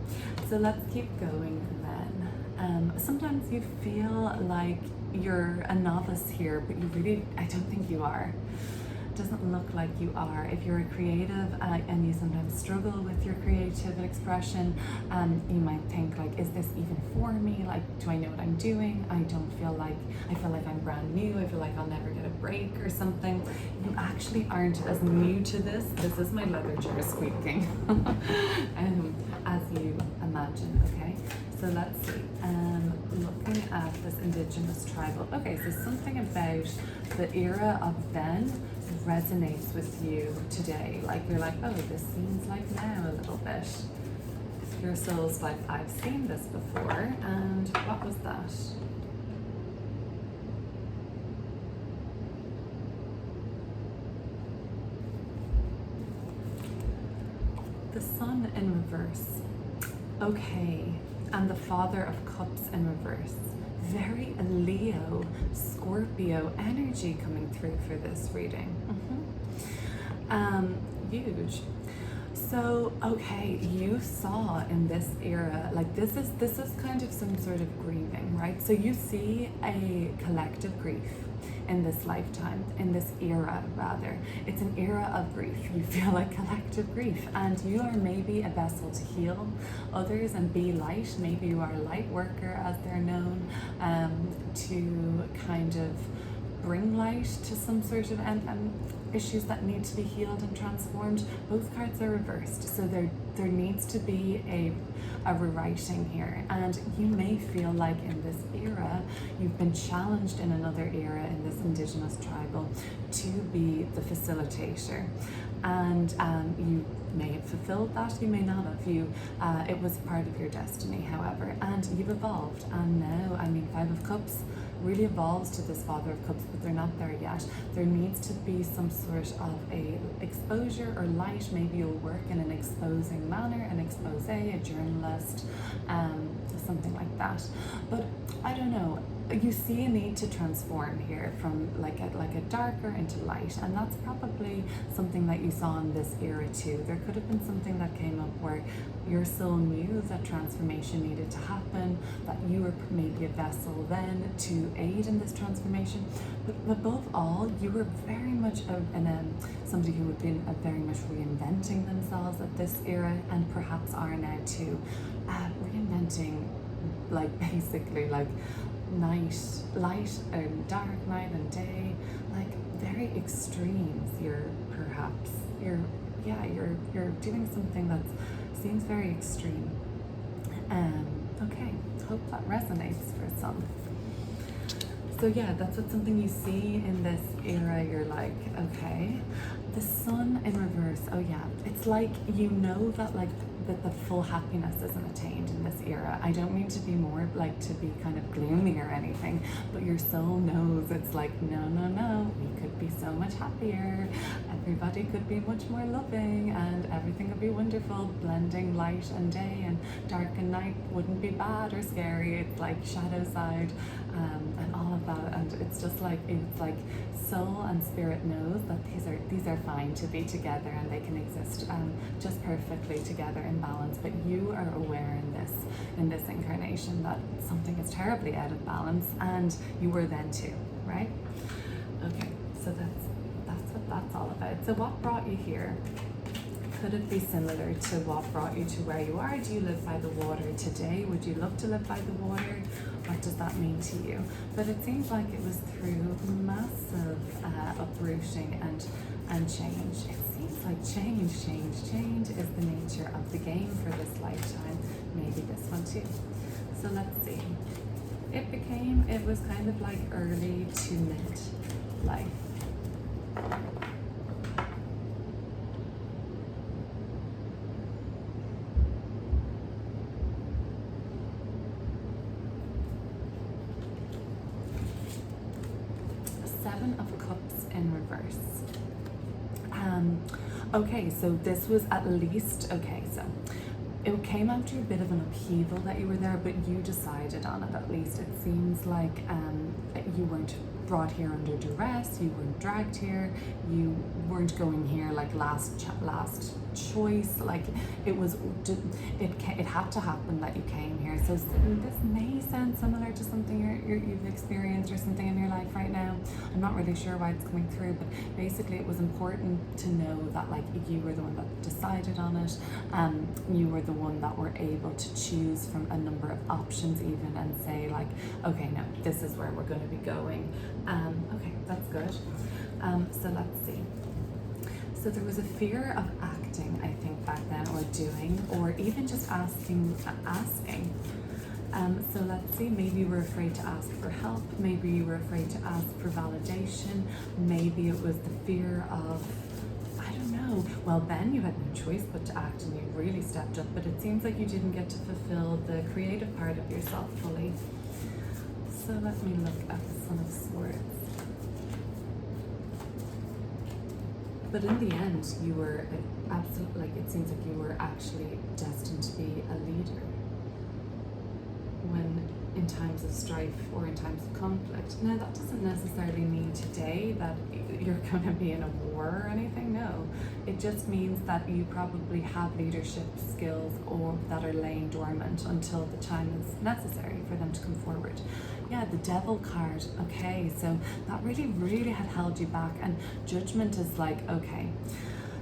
So let's keep going then. Sometimes you feel like you're a novice here, but I don't think you are. doesn't look like you are. If you're a creative and you sometimes struggle with your creative expression, you might think like, is this even for me? Like, do I know what I'm doing? I feel like I'm brand new. I feel like I'll never get a break or something. You actually aren't as new to this. This is my leather chair squeaking, as you imagine, okay? So let's see, looking at this Indigenous tribal, okay, so something about the era of then resonates with you today. Like, you're like, oh, this seems like now a little bit. Your soul's like, I've seen this before, and what was that? The Sun in reverse. Okay, and the Father of Cups in reverse. Very Leo, Scorpio energy coming through for this reading. Huge. So, okay, you saw in this era, like this is kind of some sort of grieving, right? So you see a collective grief in this lifetime, in this era rather. It's an era of grief. You feel like collective grief, and you are maybe a vessel to heal others and be light. Maybe you are a light worker, as they're known, to kind of bring light to some sort of issues that need to be healed and transformed. Both cards are reversed, so there needs to be a rewriting here, and you may feel like in this era you've been challenged in another era in this Indigenous tribal to be the facilitator, and you may have fulfilled that, you may not have. It was part of your destiny, however, and you've evolved, and now, I mean, Five of Cups really evolves to this Father of Cups, but they're not there yet. There needs to be some sort of a exposure or light. Maybe you'll work in an exposing manner, an expose, a journalist, something like that. But I don't know, you see a need to transform here from like a darker into light, and that's probably something that you saw in this era too. There could have been something that came up where your soul knew that transformation needed to happen, that you were maybe a vessel then to aid in this transformation, but above all, you were very much somebody who had been very much reinventing themselves at this era, and perhaps are now too, reinventing, like basically like light and dark, night and day, like very extremes. You're doing something that seems very extreme. Okay, hope that resonates for some. So yeah, that's what something you see in this era. You're like, okay, the Sun in reverse. Oh yeah, it's like, you know that like that the full happiness isn't attained in this era. I don't mean to be more like to be kind of gloomy or anything, but your soul knows it's like, no, we could be so much happier. Everybody could be much more loving, and everything would be wonderful. Blending light and day and dark and night wouldn't be bad or scary. It's like shadow side, and all of that. And it's just like, it's like soul and spirit knows that these are fine to be together, and they can exist just perfectly together in balance. But you are aware in this incarnation that something is terribly out of balance, and you were then too, right? Okay, so that's what that's all about. So what brought you here? Could it be similar to what brought you to where you are? Do you live by the water today? Would you love to live by the water? What does that mean to you? But it seems like it was through massive uprooting and change. It seems like change is the nature of the game for this lifetime. Maybe this one too. So let's see. It was kind of like early to mid life. Seven of Cups in reverse. Okay, so this was at least, okay, so it came after a bit of an upheaval that you were there, but you decided on it at least. It seems like you weren't brought here under duress, you weren't dragged here, you weren't going here like last choice. Like it had to happen that you came here. So this may sound similar to something you've experienced or something in your life right now. I'm not really sure why it's coming through, but basically it was important to know that like you were the one that decided on it. You were the one that were able to choose from a number of options even and say like, okay, no, this is where we're going to be going. Okay, that's good. So let's see. So there was a fear of acting, I think, back then, or doing, or even just asking. So let's see, maybe you were afraid to ask for help, maybe you were afraid to ask for validation, maybe it was the fear of, I don't know. Well, then you had no choice but to act and you really stepped up, but it seems like you didn't get to fulfill the creative part of yourself fully. So let me look at the Son of Swords. But in the end, you were absolutely, like, it seems like you were actually destined to be a leader. When in times of strife or in times of conflict. Now, that doesn't necessarily mean today that you're going to be in a war or anything. No, it just means that you probably have leadership skills or that are laying dormant until the time is necessary for them to come forward. Yeah, the Devil card. Okay, so that really had held you back, and Judgment is like, okay,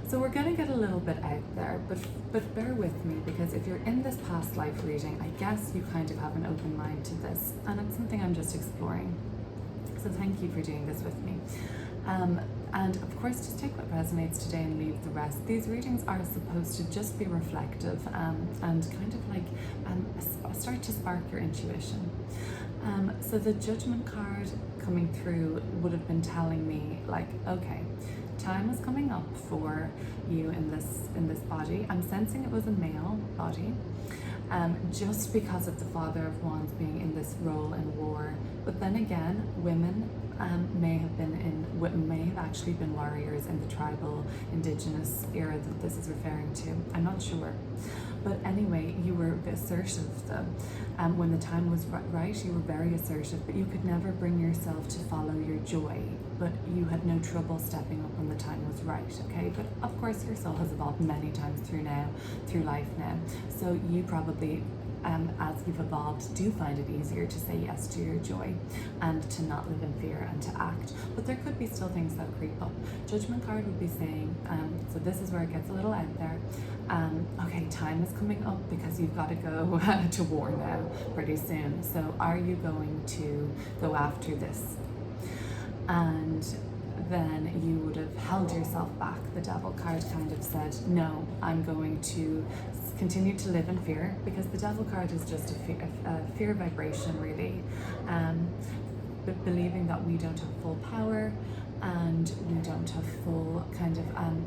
so we're going to get a little bit out there, but bear with me, because if you're in this past life reading, I guess you kind of have an open mind to this, and it's something I'm just exploring. So thank you for doing this with me. And of course, just take what resonates today and leave the rest. These readings are supposed to just be reflective and kind of like start to spark your intuition. So the Judgment card coming through would have been telling me like, okay, time is coming up for you in this body. I'm sensing it was a male body, just because of the Father of Wands being in this role in war. But then again, women may have actually been warriors in the tribal, indigenous era that this is referring to. I'm not sure. But anyway, you were assertive though. When the time was right, you were very assertive, but you could never bring yourself to follow your joy. But you had no trouble stepping up when the time was right, okay? But of course, your soul has evolved many times through life now. So you probably, as you've evolved, do find it easier to say yes to your joy and to not live in fear and to act. But there could be still things that creep up. Judgment card would be saying, so this is where it gets a little out there. Okay, time is coming up because you've got to go to war now pretty soon. So are you going to go after this? And then you would have held yourself back. The Devil card kind of said, no, I'm going to continue to live in fear, because the Devil card is just a fear vibration, really. But believing that we don't have full power and we don't have full kind of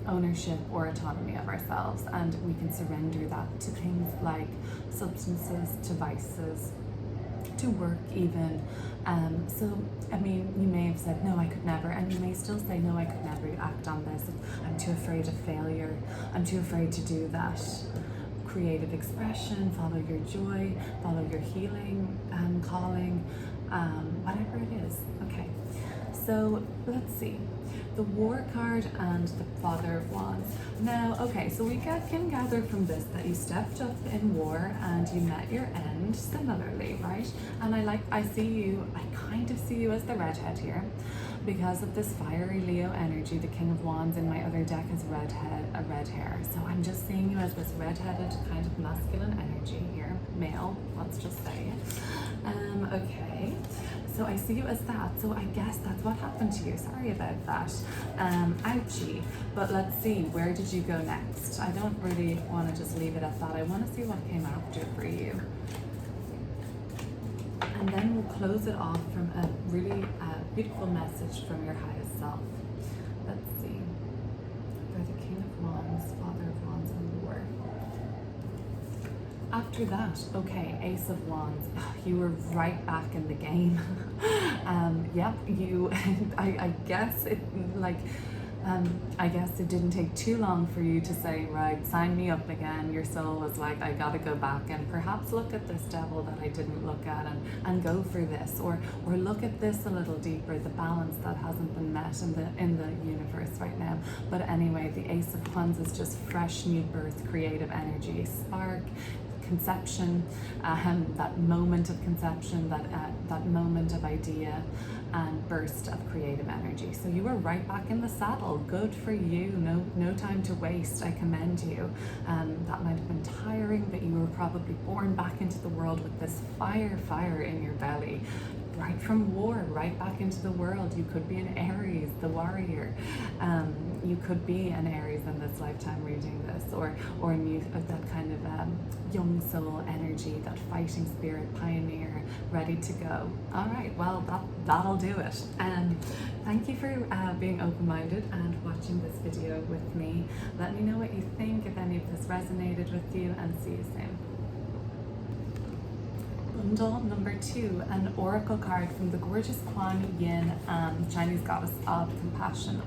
ownership or autonomy of ourselves, and we can surrender that to things like substances, to vices, to work even. So, I mean, you may have said, no, I could never, and you may still say, no, I could never act on this. I'm too afraid of failure. I'm too afraid to do that. Creative expression, follow your joy, follow your healing calling, whatever it is. Okay, so let's see. The War card and the Father of Wands. Now, okay, so we can gather from this that you stepped up in war and you met your end similarly, right? And I kind of see you as the redhead here, because of this fiery Leo energy. The King of Wands in my other deck is red hair. So I'm just seeing you as this redheaded kind of masculine energy here, male, let's just say. Okay. So I see you as that. So I guess that's what happened to you. Sorry about that. Ouchie. But let's see, where did you go next? I don't really want to just leave it at that. I want to see what came after for you. And then we'll close it off from a really beautiful message from your highest self. Let's see. For the King of Wands, Father of Wands, and War. After that, okay, Ace of Wands. You were right back in the game. Yep, I guess it didn't take too long for you to say, right, sign me up again. Your soul was like, I gotta go back and perhaps look at this devil that I didn't look at and go for this, or look at this a little deeper, the balance that hasn't been met in the universe right now. But anyway, the Ace of Wands is just fresh new birth, creative energy, spark, conception, that moment of conception, that moment of idea and burst of creative energy. So you were right back in the saddle. Good for you. No time to waste. I commend you. That might have been tiring, but you were probably born back into the world with this fire in your belly. Right from war, right back into the world. You could be an Aries, the warrior. You could be an Aries in this lifetime reading this, or that kind of young soul energy, that fighting spirit, pioneer, ready to go. All right, well, that'll do it. Thank you for being open-minded and watching this video with me. Let me know what you think, if any of this resonated with you, and see you soon. Bundle number 2, an oracle card from the gorgeous Kuan Yin, Chinese goddess of compassion.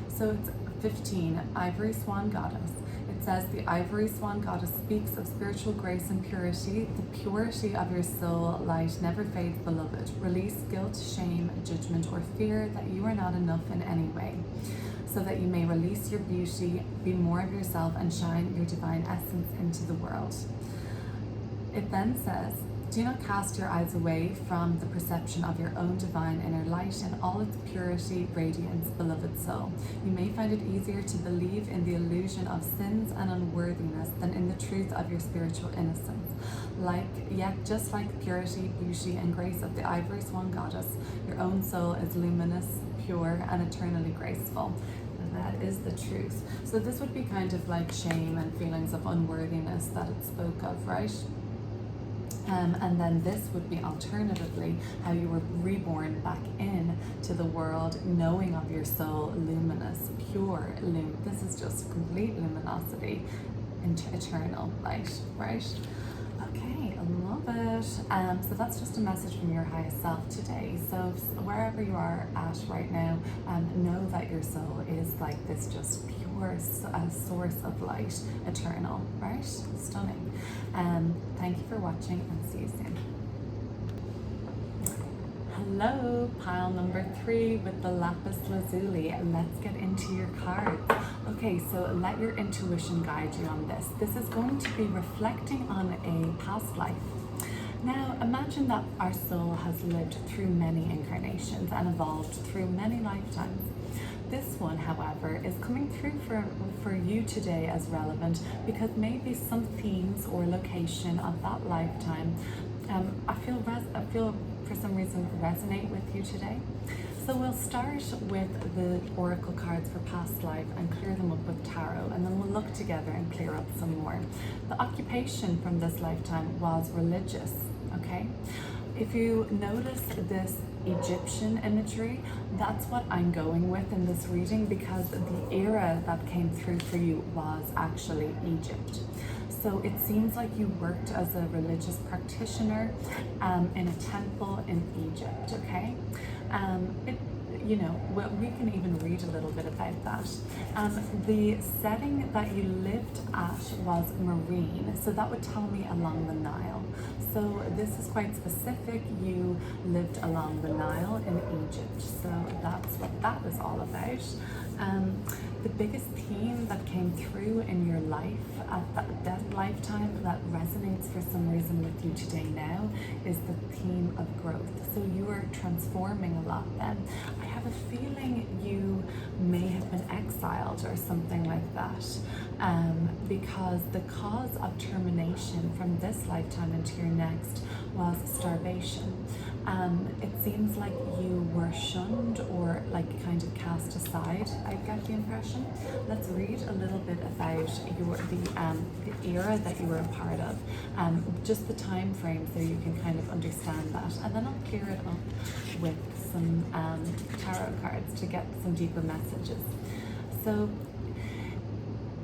So it's 15, Ivory Swan Goddess. It says, the Ivory Swan Goddess speaks of spiritual grace and purity. The purity of your soul light never fades, beloved. Release guilt, shame, judgment, or fear that you are not enough in any way, so that you may release your beauty, be more of yourself, and shine your divine essence into the world. It then says, do not cast your eyes away from the perception of your own divine inner light in all its purity, radiance, beloved soul. You may find it easier to believe in the illusion of sins and unworthiness than in the truth of your spiritual innocence. Yet just like the purity, beauty, and grace of the Ivory Swan Goddess, your own soul is luminous, pure, and eternally graceful. And that is the truth. So this would be kind of like shame and feelings of unworthiness that it spoke of, right? And then this would be alternatively how you were reborn back in to the world, knowing of your soul, luminous, pure, this is just complete luminosity, eternal light, right? Okay, I love it. So that's just a message from your highest self today. So wherever you are at right now, know that your soul is like this just pure source of light, eternal, right? Stunning. Thank you for watching, and see you soon. Hello, pile number 3 with the lapis lazuli. Let's get into your cards. Okay, so let your intuition guide you on this. This is going to be reflecting on a past life. Now, imagine that our soul has lived through many incarnations and evolved through many lifetimes. This one, however, is coming through for you today as relevant because maybe some themes or location of that lifetime I feel for some reason resonate with you today. So we'll start with the oracle cards for past life and clear them up with tarot, and then we'll look together and clear up some more. The occupation from this lifetime was religious, okay? If you notice this Egyptian imagery, that's what I'm going with in this reading, because the era that came through for you was actually Egypt. So it seems like you worked as a religious practitioner in a temple in Egypt, okay? We can even read a little bit about that. The setting that you lived at was marine, so that would tell me along the Nile. So this is quite specific. You lived along the Nile in Egypt, so that's what that was all about. The biggest theme that came through in your life at that lifetime that resonates for some reason with you today now is the theme of growth. So you are transforming a lot then. I have a feeling you may have been exiled or something like that, because the cause of termination from this lifetime into your next was starvation. It seems like you were shunned or like kind of cast aside, I get the impression. Let's read a little bit about the era that you were a part of, just the time frame, so you can kind of understand that, and then I'll clear it up with some tarot cards to get some deeper messages. So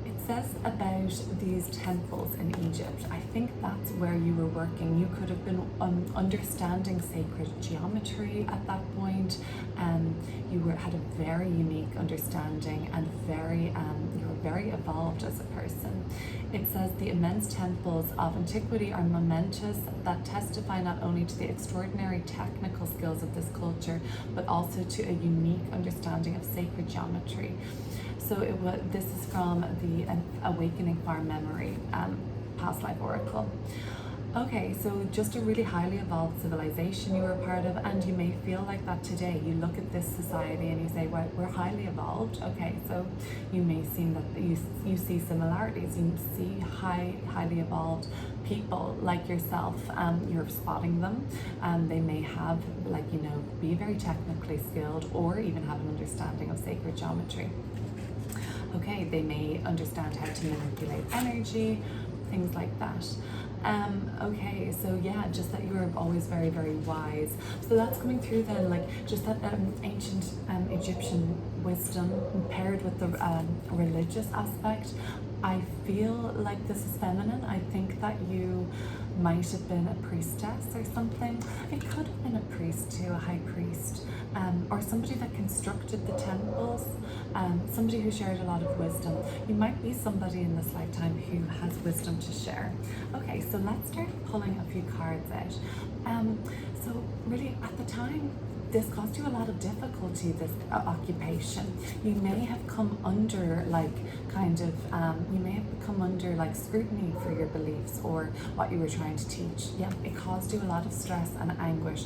it says about these temples in Egypt, I think that's where you were working. You could have been understanding sacred geometry at that point. You had a very unique understanding and you were very evolved as a person. It says the immense temples of antiquity are momentous that testify not only to the extraordinary technical skills of this culture, but also to a unique understanding of sacred geometry. So this is from the Awakening Farm Memory past life oracle. Okay, so just a really highly evolved civilization you were part of, and you may feel like that today. You look at this society and you say, well, we're highly evolved. Okay, so you may seem that you see similarities. You see highly evolved people like yourself. You're spotting them. They may have, like, be very technically skilled, or even have an understanding of sacred geometry. Okay, they may understand how to manipulate energy, things like that. Okay, so yeah, just that you're always very, very wise. So that's coming through then, like just that ancient Egyptian wisdom paired with the religious aspect. I feel like this is feminine. I think that you might have been a priestess or something. It could have been a priest too, a high priest, or somebody that constructed the temples, somebody who shared a lot of wisdom. You might be somebody in this lifetime who has wisdom to share. Okay, so let's start pulling a few cards out. So really at the time, this caused you a lot of difficulty, this occupation. You may have come under you may have come under like scrutiny for your beliefs or what you were trying to teach. Yeah, it caused you a lot of stress and anguish.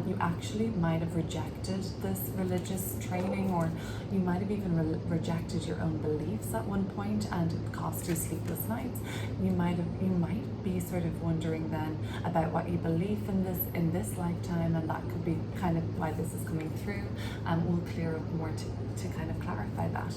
You actually might have rejected this religious training, or you might have even rejected your own beliefs at one point, and it cost you sleepless nights. You might be sort of wondering then about what you believe in this lifetime, and that could be kind of why this is coming through. We'll clear up more to kind of clarify that.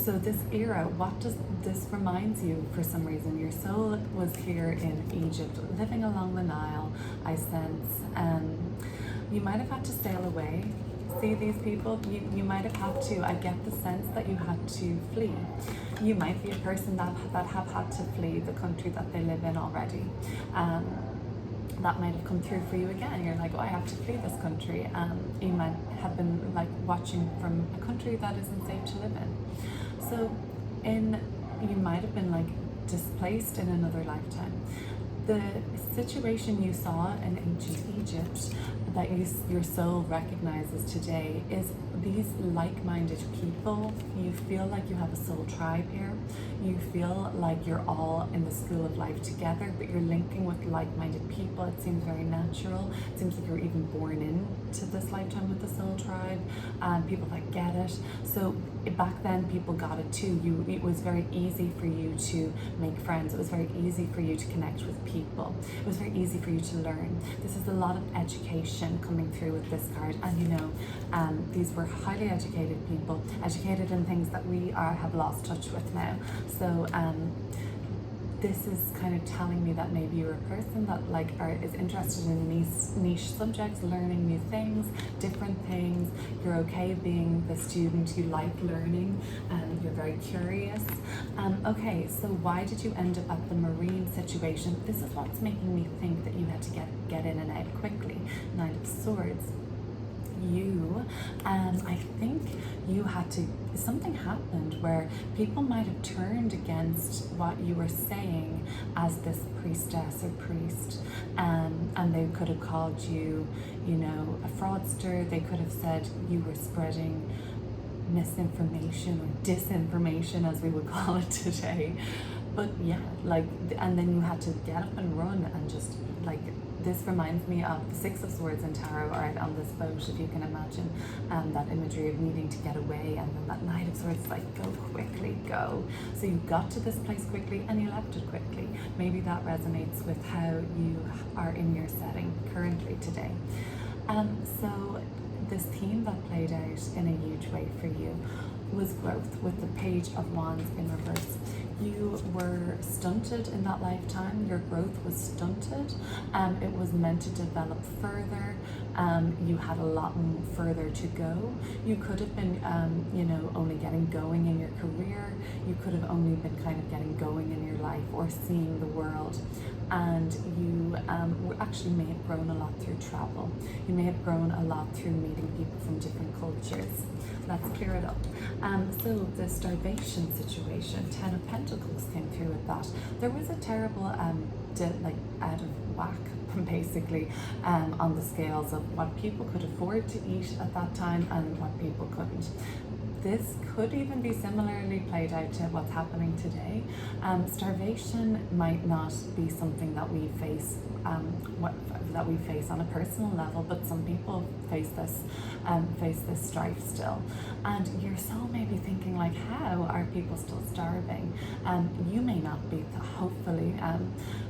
So this era, what does this reminds you? For some reason, your soul was here in Egypt, living along the Nile. I sense you might have had to sail away. See these people? You might have had to. I get the sense that you had to flee. You might be a person that have had to flee the country that they live in already. That might have come through for you again. You're like, oh, I have to flee this country. You might have been like watching from a country that isn't safe to live in. So you might have been like displaced in another lifetime. The situation you saw in ancient Egypt that your soul recognizes today is these like-minded people. You feel like you have a soul tribe here. You feel like you're all in the school of life together, but you're linking with like-minded people. It seems very natural. It seems like you're even born into this lifetime with the soul tribe, people that get it. So back then people got it too. It was very easy for you to make friends. It was very easy for you to connect with people. It was very easy for you to learn. This is a lot of education coming through with this card, and these were highly educated people, educated in things that we have lost touch with now. So this is kind of telling me that maybe you're a person that is interested in niche subjects, learning new things, different things. You're okay being the student, you like learning, and you're very curious. Okay, so why did you end up at the marine situation? This is what's making me think that you had to get in and out quickly. Nine of Swords. I think you had to, something happened where people might have turned against what you were saying as this priestess or priest, and they could have called you, a fraudster. They could have said you were spreading misinformation or disinformation, as we would call it today. But yeah, and then you had to get up and run, and just this reminds me of the Six of Swords in Tarot, or on this boat, if you can imagine, that imagery of needing to get away, and then that Knight of Swords, go quickly, go. So you got to this place quickly and you left it quickly. Maybe that resonates with how you are in your setting currently today. So this theme that played out in a huge way for you was growth, with the Page of Wands in reverse. You were stunted in that lifetime. Your growth was stunted. It was meant to develop further. You had a lot further to go. You could have been, only getting going in your career. You could have only been kind of getting going in your life or seeing the world. And you actually may have grown a lot through travel. You may have grown a lot through meeting people from different cultures. Let's clear it up. So the starvation situation, 10 of Pentacles came through with that. There was a terrible, out of whack, basically, on the scales of what people could afford to eat at that time and what people couldn't. this could even be similarly played out to what's happening today. Starvation might not be something that we face, that we face on a personal level, but some people face this strife still. And your soul may be thinking like, how are people still starving? You may not be, hopefully,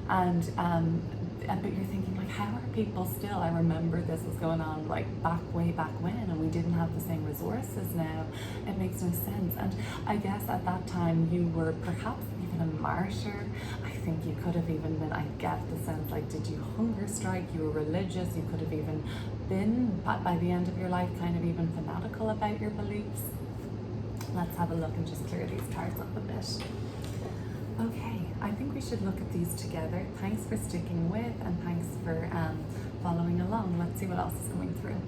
but you're thinking like, how are people still? I remember this was going on like way back when, and we didn't have the same resources now. It makes no sense. And I guess at that time you were perhaps even a martyr. I think you could have even been, I get the sense like, did you hunger strike? You were religious. You could have even been, by the end of your life, kind of even fanatical about your beliefs. Let's have a look and just clear these cards up a bit. Okay, I think we should look at these together. Thanks for sticking with, and thanks for following along. Let's see what else is coming through.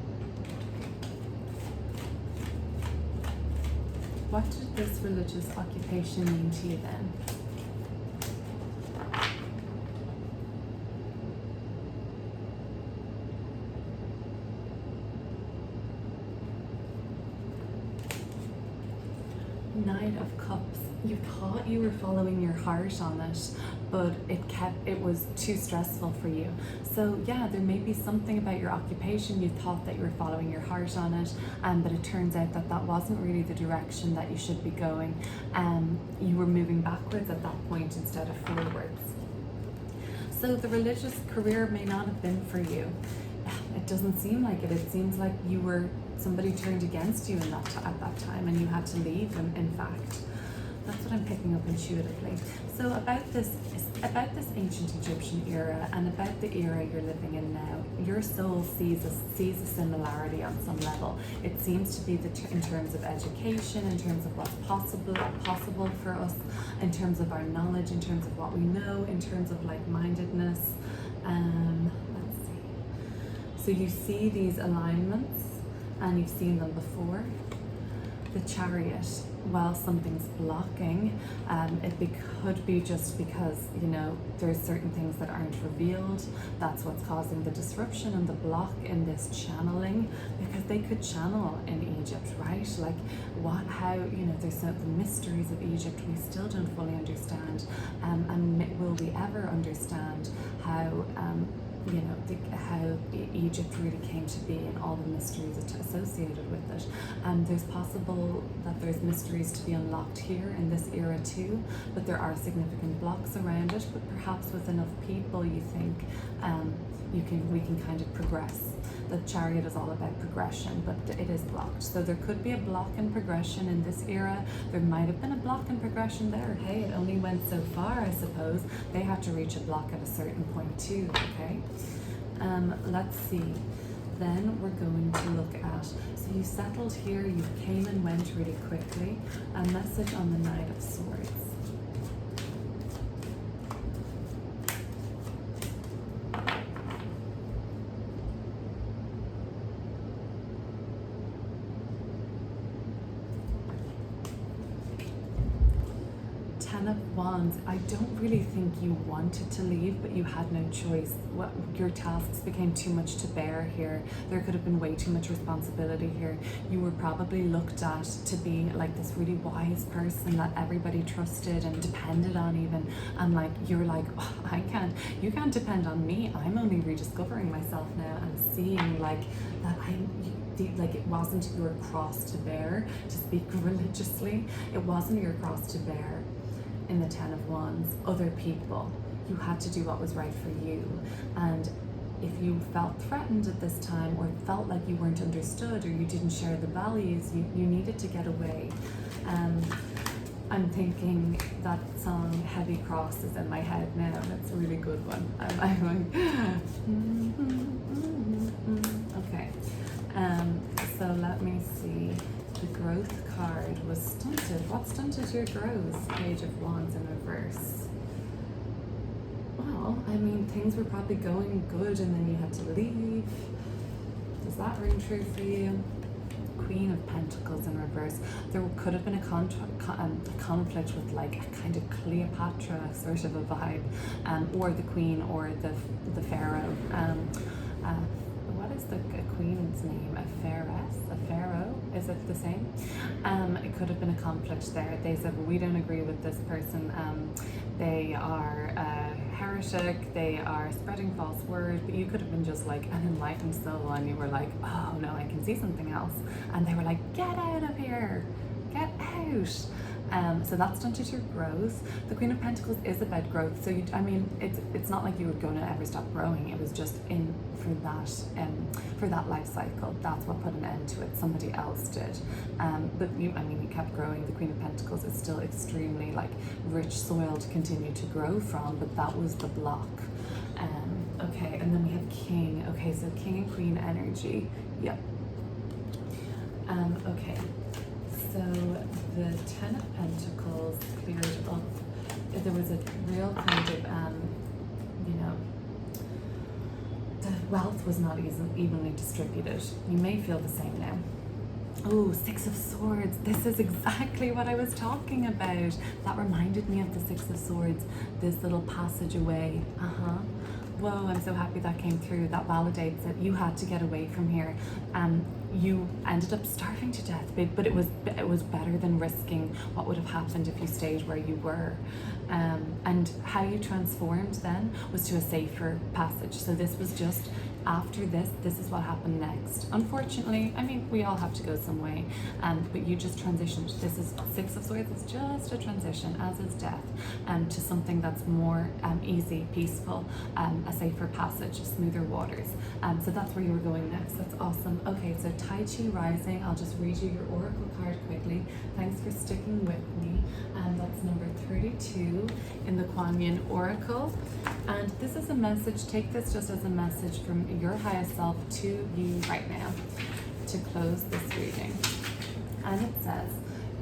What did this religious occupation mean to you then? Knight of Cups. You thought you were following your heart on it, but it was too stressful for you. So yeah, there may be something about your occupation. You thought that you were following your heart on it, but it turns out that that wasn't really the direction that you should be going. You were moving backwards at that point instead of forwards. So the religious career may not have been for you. It doesn't seem like it. It seems like somebody turned against you at that time, and you had to leave. In fact, that's what I'm picking up intuitively. So about this ancient Egyptian era, and about the era you're living in now, your soul sees a similarity on some level. It seems to be in terms of education, in terms of what's possible for us, in terms of our knowledge, in terms of what we know, in terms of like-mindedness. Let's see. So you see these alignments, and you've seen them before. The Chariot, while something's blocking, it could be just because, there's certain things that aren't revealed. That's what's causing the disruption and the block in this channeling, because they could channel in Egypt, right? Like there's the mysteries of Egypt we still don't fully understand, and will we ever understand how how Egypt really came to be and all the mysteries associated with it. There's possible that there's mysteries to be unlocked here in this era too, but there are significant blocks around it. But perhaps with enough people, you think we can kind of progress. The Chariot is all about progression, but it is blocked. So there could be a block in progression in this era. There might have been a block in progression there. Hey, it only went so far, I suppose. They have to reach a block at a certain point too, okay? Let's see. Then we're going to look at, so you settled here, you came and went really quickly. A message on the Knight of Swords. Of Wands. I don't really think you wanted to leave, but you had no choice. Your tasks became too much to bear here. There could have been way too much responsibility here. You were probably looked at to be like this really wise person that everybody trusted and depended on even, and like you're like, oh, you can't depend on me. I'm only rediscovering myself now and seeing like that it wasn't your cross to bear, to speak religiously. It wasn't your cross to bear. In the Ten of Wands, other people. You had to do what was right for you. And if you felt threatened at this time, or felt like you weren't understood, or you didn't share the values, you needed to get away. I'm thinking that song Heavy Cross is in my head now. That's a really good one. I'm like, okay. So let me see. The growth card was stunted. What stunted your growth? Page of Wands in reverse. Well, I mean, things were probably going good and then you had to leave. Does that ring true for you? Queen of Pentacles in reverse. There could have been a conflict with like a kind of Cleopatra sort of a vibe, or the Queen, or the Pharaoh. What is the Queen? person's name, a pharaoh, is it the same? It could have been a conflict there. They said, well, we don't agree with this person. They are heretic, they are spreading false words, but you could have been just like an enlightened soul and you were like, oh no, I can see something else. And they were like, get out of here, get out. So that's stunted your growth. The Queen of Pentacles is about growth. So it's not like you were going to ever stop growing. It was just for that life cycle. That's what put an end to it. Somebody else did. But you kept growing. The Queen of Pentacles is still extremely like rich soil to continue to grow from, but that was the block. Okay, and then we have King. Okay, so King and Queen energy. Yep. Okay. So the Ten of Pentacles cleared up. There was a real kind of, the wealth was not evenly distributed. You may feel the same now. Oh, Six of Swords. This is exactly what I was talking about. That reminded me of the Six of Swords, this little passageway. Whoa, I'm so happy that came through. That validates it. You had to get away from here. You ended up starving to death, but it was better than risking what would have happened if you stayed where you were. And how you transformed then was to a safer passage. So this was just after this is what happened next. Unfortunately, we all have to go some way, but you just transitioned. This is Six of Swords is just a transition, as is death, to something that's more easy, peaceful, a safer passage, smoother waters. So that's where you were going next. That's awesome. Okay, so Tai Chi rising. I'll just read you your oracle card quickly. Thanks for sticking with me. That's number 32 in the Kuan Yin Oracle. And this is a message. Take this just as a message from your highest self to you right now to close this reading. And it says,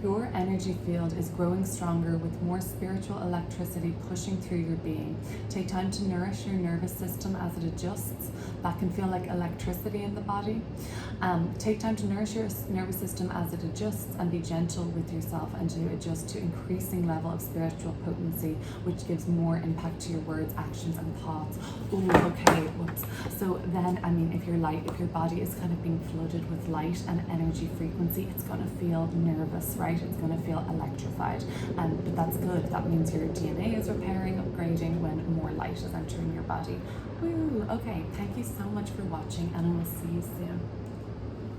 your energy field is growing stronger with more spiritual electricity pushing through your being. Take time to nourish your nervous system as it adjusts. That can feel like electricity in the body. Take time to nourish your nervous system as it adjusts, and be gentle with yourself and to adjust to increasing level of spiritual potency, which gives more impact to your words, actions, and thoughts. Ooh, okay, whoops. So then, if your body is kind of being flooded with light and energy frequency, it's going to feel nervous, right? It's going to feel electrified, but that's good. That means your DNA is repairing, upgrading when more light is entering your body. Woo! Okay, thank you so much for watching, and I will see you soon.